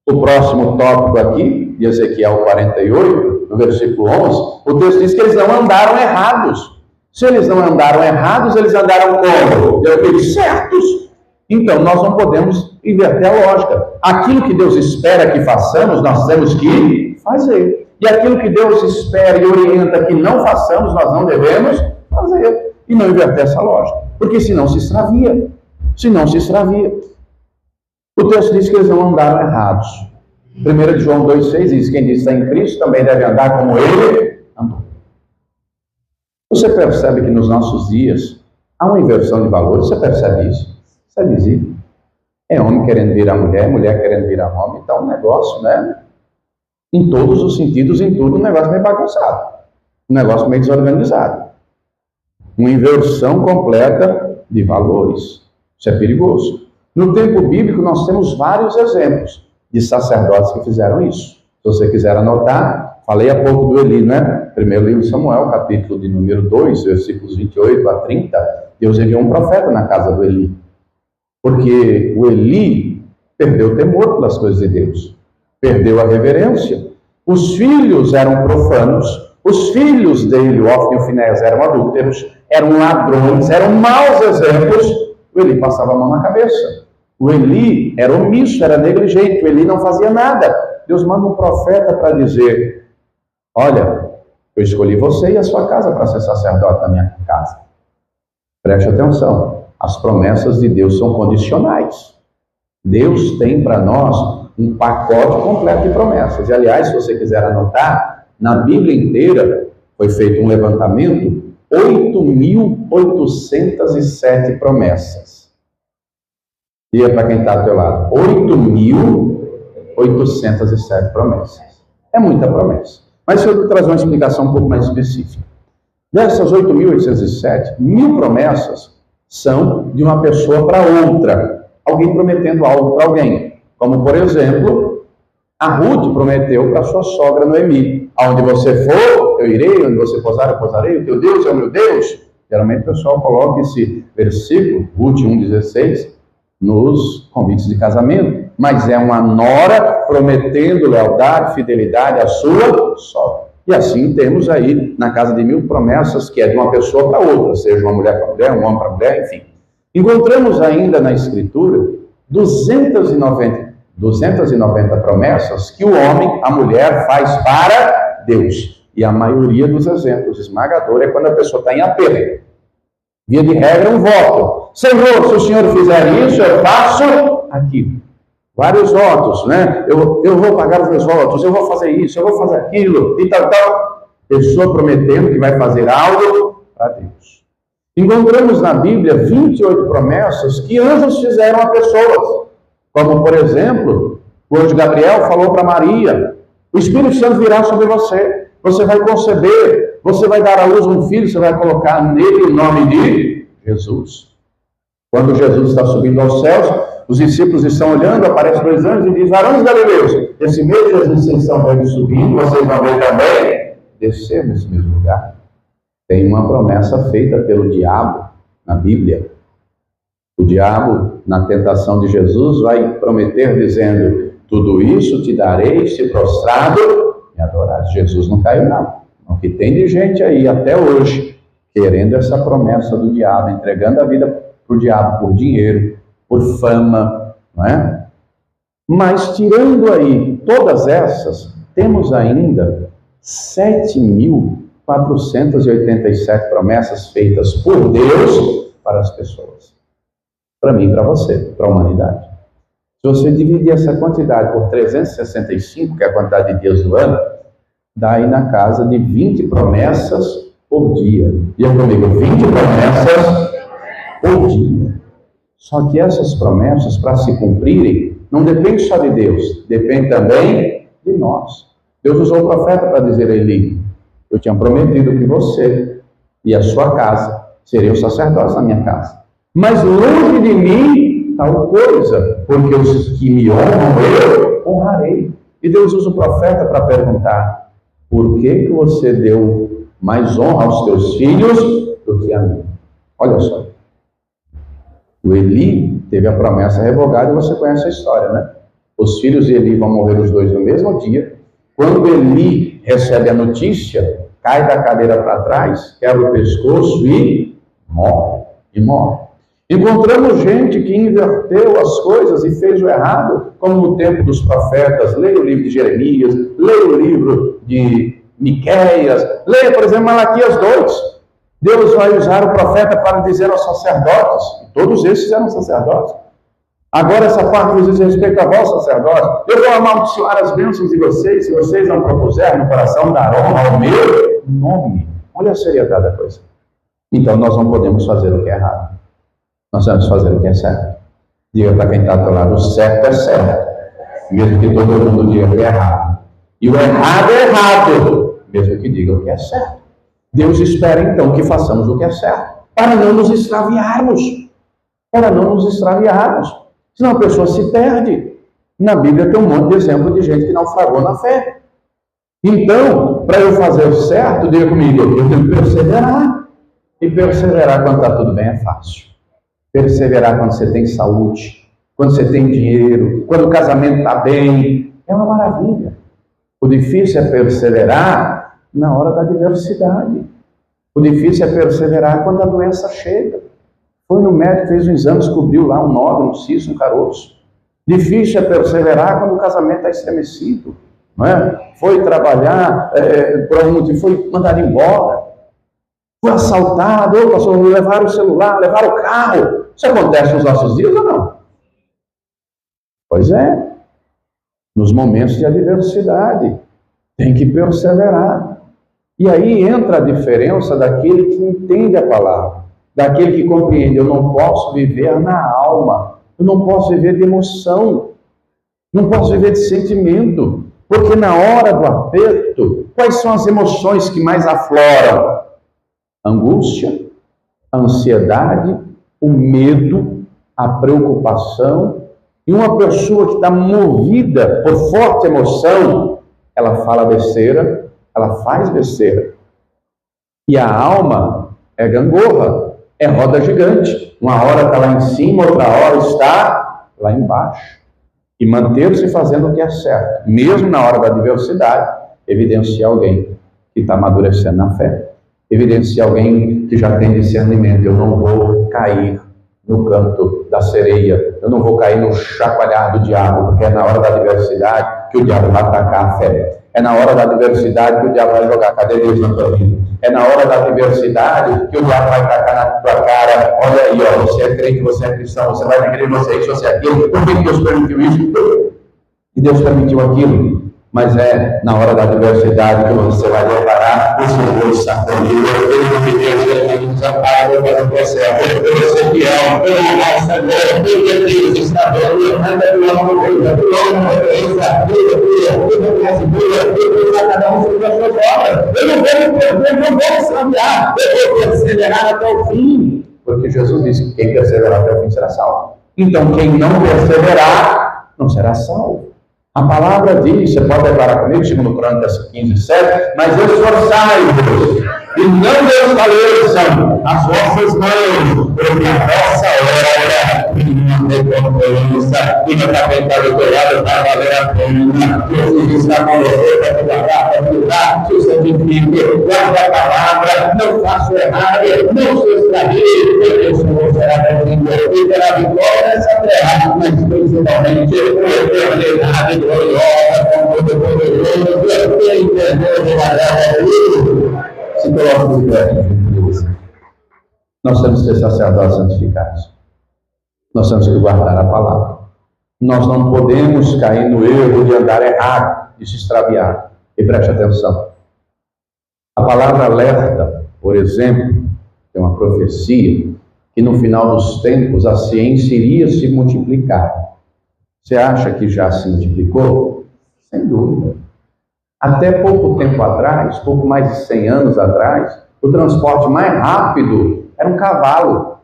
O próximo tópico aqui, de Ezequiel 48, no versículo 11, o texto diz que eles não andaram errados. Se eles não andaram errados, eles andaram como? Eles certos. Então, nós não podemos inverter a lógica. Aquilo que Deus espera que façamos, nós temos que fazer. E aquilo que Deus espera e orienta que não façamos, nós não devemos fazer. E não inverter essa lógica. Porque senão se extravia. Senão se extravia. O texto diz que eles não andaram errados. 1 João 2,6 diz, quem diz que está em Cristo também deve andar como Ele andou. Você percebe que nos nossos dias há uma inversão de valores? Você percebe isso? Isso é visível. É homem querendo virar mulher, mulher querendo virar homem. Então um negócio, em todos os sentidos, em tudo, um negócio meio bagunçado. Um negócio meio desorganizado. Uma inversão completa de valores. Isso é perigoso. No tempo bíblico, nós temos vários exemplos de sacerdotes que fizeram isso. Se você quiser anotar, falei há pouco do Eli, Primeiro livro de Samuel, capítulo de número 2, versículos 28 a 30, Deus enviou um profeta na casa do Eli. Porque o Eli perdeu o temor pelas coisas de Deus. Perdeu a reverência. Os filhos eram profanos. Os filhos dele, o Ofni e o Finéias, eram adúlteros, eram ladrões, eram maus exemplos. O Eli passava a mão na cabeça. O Eli era omisso, era negligente, o Eli não fazia nada. Deus manda um profeta para dizer, olha, eu escolhi você e a sua casa para ser sacerdote da minha casa. Preste atenção, as promessas de Deus são condicionais. Deus tem para nós um pacote completo de promessas. E aliás, se você quiser anotar, na Bíblia inteira foi feito um levantamento, 8.807 promessas. Diga para quem está ao teu lado, 8.807 promessas. É muita promessa. Mas eu vou trazer uma explicação um pouco mais específica. Dessas 8.807, 1.000 promessas são de uma pessoa para outra. Alguém prometendo algo para alguém. Como, por exemplo, a Ruth prometeu para sua sogra Noemi. Aonde você for, eu irei. Onde você posar, eu posarei. O teu Deus é o meu Deus. Geralmente o pessoal coloca esse versículo, Ruth 1,16, nos convites de casamento. Mas é uma nora prometendo lealdade, fidelidade à sua sogra. E assim temos aí, na casa de 1.000 promessas, que é de uma pessoa para outra, seja uma mulher para mulher, um homem para mulher, enfim. Encontramos ainda na Escritura 290 290 promessas que o homem, a mulher faz para Deus. E a maioria dos exemplos esmagador é quando a pessoa está em aperto. Via de regra, um voto. Senhor, se o Senhor fizer isso, eu faço aquilo. Vários votos, né? Eu vou pagar os meus votos, eu vou fazer isso, eu vou fazer aquilo, e tal. Pessoa prometendo que vai fazer algo para Deus. Encontramos na Bíblia 28 promessas que anjos fizeram a pessoas. Como, por exemplo, o anjo Gabriel falou para Maria: o Espírito Santo virá sobre você, você vai conceber, você vai dar à luz um filho, você vai colocar nele o nome de Jesus. Quando Jesus está subindo aos céus, os discípulos estão olhando, aparecem 2 anjos e dizem: varões galileus, esse mesmo Jesus vocês estão vendo subindo, vocês vão ver também descer nesse mesmo lugar. Tem uma promessa feita pelo diabo na Bíblia. O diabo, na tentação de Jesus, vai prometer dizendo: tudo isso te darei se prostrado me adorar. Jesus não caiu, não. O que tem de gente aí até hoje querendo essa promessa do diabo, entregando a vida para o diabo por dinheiro, por fama, não é? Mas tirando aí todas essas, temos ainda 7.487 promessas feitas por Deus para as pessoas. Para mim e para você, para a humanidade. Se você dividir essa quantidade por 365, que é a quantidade de dias do ano, dá aí na casa de 20 promessas por dia. Diga comigo, 20 promessas por dia. Só que essas promessas, para se cumprirem, não depende só de Deus, depende também de nós. Deus usou o profeta para dizer a Eli: eu tinha prometido que você e a sua casa seriam sacerdotes na minha casa. Mas longe de mim tal coisa, porque os que me honram eu honrarei. E Deus usa o profeta para perguntar: por que você deu mais honra aos teus filhos do que a mim? Olha só. O Eli teve a promessa revogada e você conhece a história, né? Os filhos de Eli vão morrer os dois no mesmo dia. Quando Eli recebe a notícia, cai da cadeira para trás, quebra o pescoço e morre. Encontramos gente que inverteu as coisas e fez o errado, como no tempo dos profetas. Leia o livro de Jeremias, leia o livro de Miqueias, leia, por exemplo, Malaquias 2. Deus vai usar o profeta para dizer aos sacerdotes, e todos esses eram sacerdotes. Agora essa parte diz respeito a vós, sacerdotes: eu vou amaldiçoar as bênçãos de vocês, se vocês não propuserem no coração dar honra ao meu nome. Olha a seriedade da coisa. Então nós não podemos fazer o que é errado. Nós vamos fazer o que é certo. Diga para quem está ao teu lado: o certo é certo, mesmo que todo mundo diga que é errado. E o errado é errado, mesmo que diga o que é certo. Deus espera então que façamos o que é certo, para não nos extraviarmos. Senão a pessoa se perde. Na Bíblia tem um monte de exemplo de gente que naufragou na fé. Então, para eu fazer o certo, diga comigo, eu tenho que perseverar. E perseverar quando está tudo bem é fácil. Perseverar quando você tem saúde, quando você tem dinheiro, quando o casamento está bem, é uma maravilha. O difícil é perseverar na hora da adversidade. O difícil é perseverar quando a doença chega. Foi no médico, fez um exame, descobriu lá um nódulo, um cisto, um caroço. Difícil é perseverar quando o casamento está estremecido. Não é? Foi trabalhar, por algum motivo, foi mandado embora. Foi assaltado, levaram o celular, levaram o carro. Isso acontece nos nossos dias ou não? Pois é. Nos momentos de adversidade, tem que perseverar. E aí entra a diferença daquele que entende a palavra, daquele que compreende: eu não posso viver na alma, eu não posso viver de emoção, não posso viver de sentimento, porque na hora do aperto, quais são as emoções que mais afloram? A angústia, a ansiedade, o medo, a preocupação. E uma pessoa que está movida por forte emoção, ela fala besteira, ela faz besteira. E a alma é gangorra, é roda gigante. Uma hora está lá em cima, outra hora está lá embaixo. E manter-se fazendo o que é certo, mesmo na hora da adversidade, evidencia alguém que está amadurecendo na fé. Evidencia alguém que já tem discernimento: eu não vou cair no canto da sereia, eu não vou cair no chacoalhar do diabo, porque é na hora da adversidade que o diabo vai atacar a fé. É na hora da adversidade que o diabo vai jogar cadeiras na tua vida. É na hora da adversidade que o diabo vai atacar na tua cara. Olha aí, ó, você é crente, você é cristão, você vai na igreja, você é isso, você é aquilo. Por que Deus permitiu isso? E Deus permitiu aquilo. Mas é na hora da adversidade que você vai reparar o Senhor está comigo. Ele nos ampara para o processo. Eu sou fiel, eu não gosto agora, Deus está vendo, cada um sobre as suas obras. Eu não vou extraviar, eu vou perseverar até o fim. Porque Jesus disse que quem perseverar até o fim será salvo. Então, quem não perseverar, não será salvo. A palavra diz, você pode declarar comigo, segundo Crônicas 15:7, mas esforçai-vos e não desfaleçam as vossas mãos, porque a vossa obra não recompensa, e no capital do teu lado vai valer a pena. Jesus está com você para guardar, para cuidar, se santifique, guarde a palavra, não faça errado, não se extravie, porque o Senhor será bem-vindo e terá vitória nessa terra, mas principalmente a eternidade gloriosa, com todo poderoso, e entendeu de maneira se coloca de pé, gentileza. Nós temos que ser sacerdotes santificados. Nós temos que guardar a palavra. Nós não podemos cair no erro de andar errado, de se extraviar. E preste atenção. A palavra alerta, por exemplo, é uma profecia, que no final dos tempos a ciência iria se multiplicar. Você acha que já se multiplicou? Sem dúvida. Até pouco tempo atrás, pouco mais de 100 anos atrás, o transporte mais rápido era um cavalo.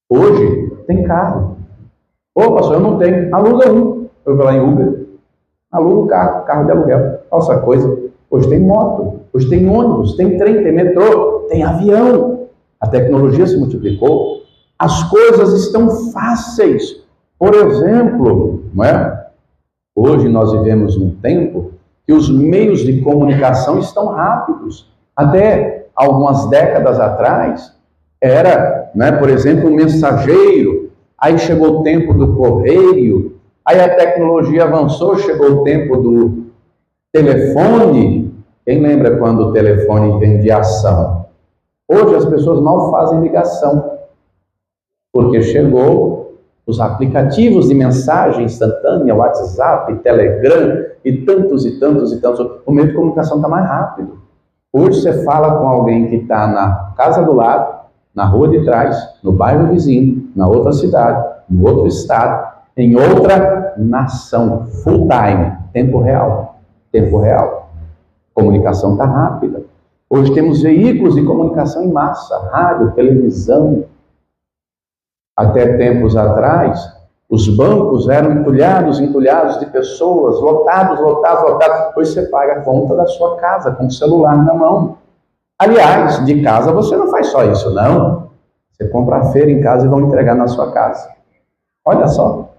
Hoje, tem carro. Ô, pastor, eu não tenho. Aluga um. Eu vou lá em Uber. Aluga um carro, carro de aluguel. Nossa coisa. Hoje tem moto, hoje tem ônibus, tem trem, tem metrô, tem avião. A tecnologia se multiplicou. As coisas estão fáceis. Por exemplo, não é? Hoje nós vivemos um tempo que os meios de comunicação estão rápidos. Até algumas décadas atrás, era, né, por exemplo, um mensageiro, aí chegou o tempo do correio, aí a tecnologia avançou, chegou o tempo do telefone. Quem lembra quando o telefone vendia ação? Hoje as pessoas mal fazem ligação, porque chegou os aplicativos de mensagem instantânea, WhatsApp, Telegram e tantos e tantos e tantos. O meio de comunicação está mais rápido. Hoje você fala com alguém que está na casa do lado, na rua de trás, no bairro vizinho, na outra cidade, no outro estado, em outra nação, full time, tempo real. Tempo real. A comunicação está rápida. Hoje temos veículos de comunicação em massa, rádio, televisão. Até tempos atrás, os bancos eram entulhados de pessoas, lotados. Hoje você paga a conta da sua casa com o celular na mão. Aliás, de casa você não faz só isso, não. Você compra a feira em casa e vão entregar na sua casa. Olha só,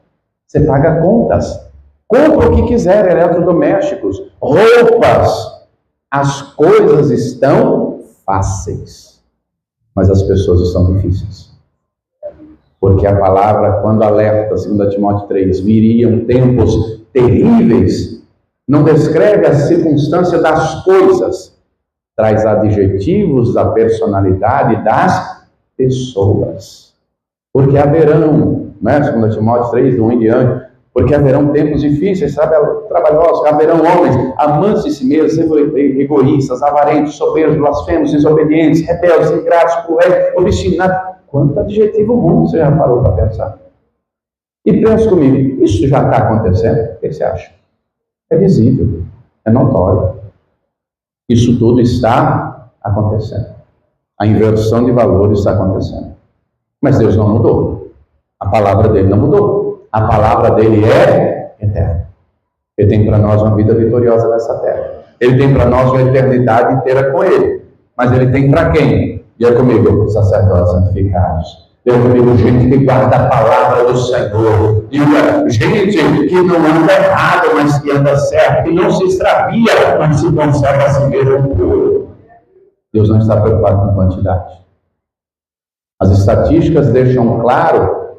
você paga contas. Compra o que quiser, eletrodomésticos, roupas. As coisas estão fáceis, mas as pessoas estão difíceis. Porque a palavra, quando alerta, 2 Timóteo 3, viriam tempos terríveis, não descreve a circunstância das coisas, traz adjetivos da personalidade das pessoas. Porque haverão, né, 2 Timóteo 3, do 1 em diante, porque haverão tempos difíceis, trabalhosos, haverão homens amantes de si mesmos, egoístas, avarentos, soberbos, blasfemos, desobedientes, rebeldes, ingratos, cruéis, obstinados. Quanto adjetivo ruim você já parou para pensar? E pensa comigo, isso já está acontecendo? O que você acha? É visível, é notório. Isso tudo está acontecendo. A inversão de valores está acontecendo. Mas Deus não mudou. A palavra dele não mudou. A palavra dele é eterna. Ele tem para nós uma vida vitoriosa nessa terra. Ele tem para nós uma eternidade inteira com ele. Mas ele tem para quem? Diga comigo, sacerdotes santificados. Diga comigo, gente que guarda a palavra do Senhor. Diga, gente que não anda errado, mas que anda certo. Que não se extravia, mas se conserva a si mesmo puro. Deus não está preocupado com quantidade. As estatísticas deixam claro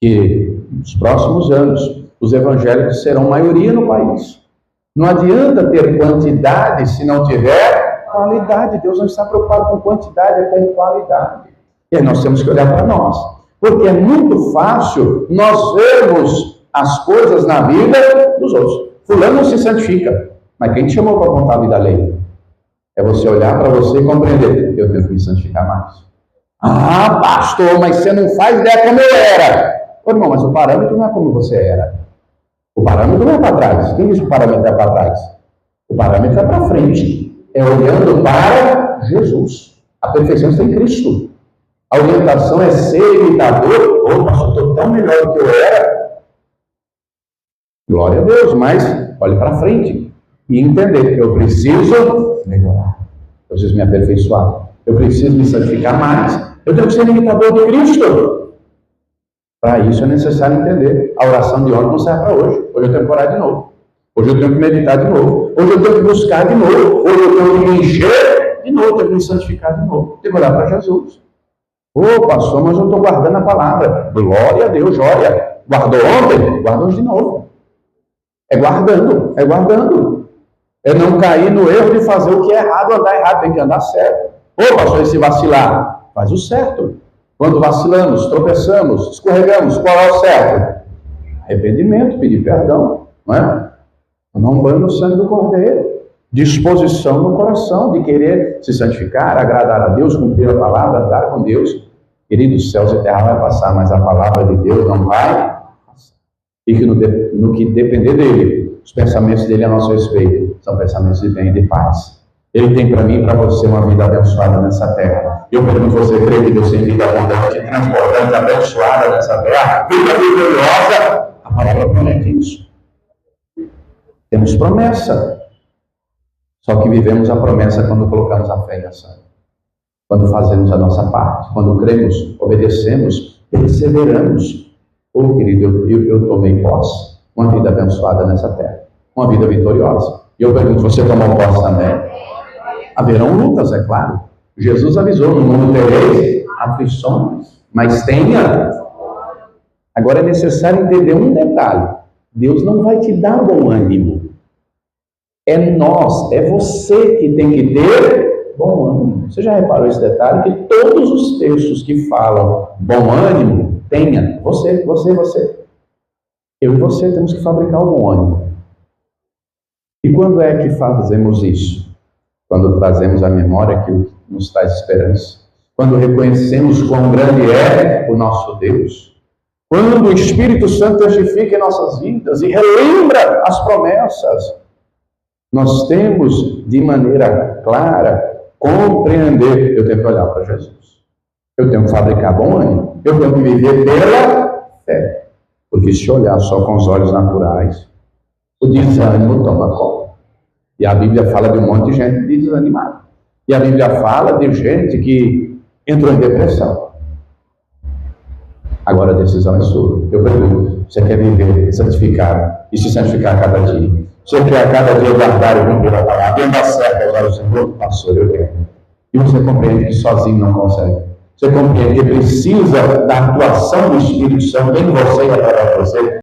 que nos próximos anos os evangélicos serão maioria no país. Não adianta ter quantidade se não tiver qualidade. Deus não está preocupado com quantidade, é com qualidade. E aí nós temos que olhar para nós. Porque é muito fácil nós vermos as coisas na vida dos outros. Fulano não se santifica. Mas quem te chamou para contar a vida alheia? É você olhar para você e compreender. Eu tenho que me santificar mais. Ah, pastor, mas você não faz ideia como eu era. Ô, irmão, mas o parâmetro não é como você era. O parâmetro não é para trás. Quem diz que o parâmetro é para trás? O parâmetro é para frente. É olhando para Jesus. A perfeição está em Cristo. A orientação é ser imitador. Ô, pastor, estou tão melhor do que eu era. Glória a Deus, mas olhe para frente. E entender que eu preciso melhorar. Eu preciso me aperfeiçoar. Eu preciso me santificar mais. Eu tenho que ser imitador de Cristo. Para isso é necessário entender. A oração de ontem não serve para hoje. Hoje eu tenho que orar de novo. Hoje eu tenho que meditar de novo. Hoje eu tenho que buscar de novo. Hoje eu tenho que me encher de novo. Eu tenho que me santificar de novo. Tenho que orar para Jesus. Ô, pastor, mas eu estou guardando a palavra. Glória a Deus, olha. Guardou ontem? Guarda hoje de novo. É guardando. É guardando. É não cair no erro de fazer o que é errado, andar errado. Tem que andar certo. Ô, pastor, e se vacilar? Faz o certo. Quando vacilamos, tropeçamos, escorregamos, qual é o certo? Arrependimento, pedir perdão, não é? Não banho no sangue do Cordeiro. Disposição no coração de querer se santificar, agradar a Deus, cumprir a palavra, andar com Deus. Queridos, céus e terra vai passar, mas a palavra de Deus não vai passar. E que no que depender dele, os pensamentos dele a nosso respeito são pensamentos de bem e de paz. Ele tem para mim e para você uma vida abençoada nessa terra. Eu pergunto, você crê que Deus tem vida abundante, transbordante, abençoada nessa terra? Vida vitoriosa? A palavra promete isso. Temos promessa. Só que vivemos a promessa quando colocamos a fé em ação. Quando fazemos a nossa parte. Quando cremos, obedecemos, perseveramos. Oh, querido, eu tomei posse. Uma vida abençoada nessa terra. Uma vida vitoriosa. E eu pergunto, você tomou posse também? Haverão lutas, é claro. Jesus avisou, no mundo tereis aflições, mas tenha. Agora é necessário entender um detalhe. Deus não vai te dar bom ânimo. É nós, é você que tem que ter bom ânimo. Você já reparou esse detalhe? Que todos os textos que falam bom ânimo, tenha. Você. Eu e você temos que fabricar o bom ânimo. E quando é que fazemos isso? Quando trazemos à memória aquilo que nos traz esperança. Quando reconhecemos quão grande é o nosso Deus. Quando o Espírito Santo testifica em nossas vidas e relembra as promessas. Nós temos, de maneira clara, compreender. Eu tenho que olhar para Jesus. Eu tenho que fabricar bom ânimo. Eu tenho que viver pela fé. Porque se olhar só com os olhos naturais, o desânimo toma conta. E a Bíblia fala de um monte de gente desanimada. E a Bíblia fala de gente que entrou em depressão. Agora a decisão é sua. Eu pergunto, você quer viver santificado e se santificar a cada dia? Você quer a cada dia guardar e cumprir a palavra? Andar certo agora o Senhor, pastor, eu quero. E você compreende que sozinho não consegue. Você compreende que precisa da atuação do Espírito Santo em você e através de você.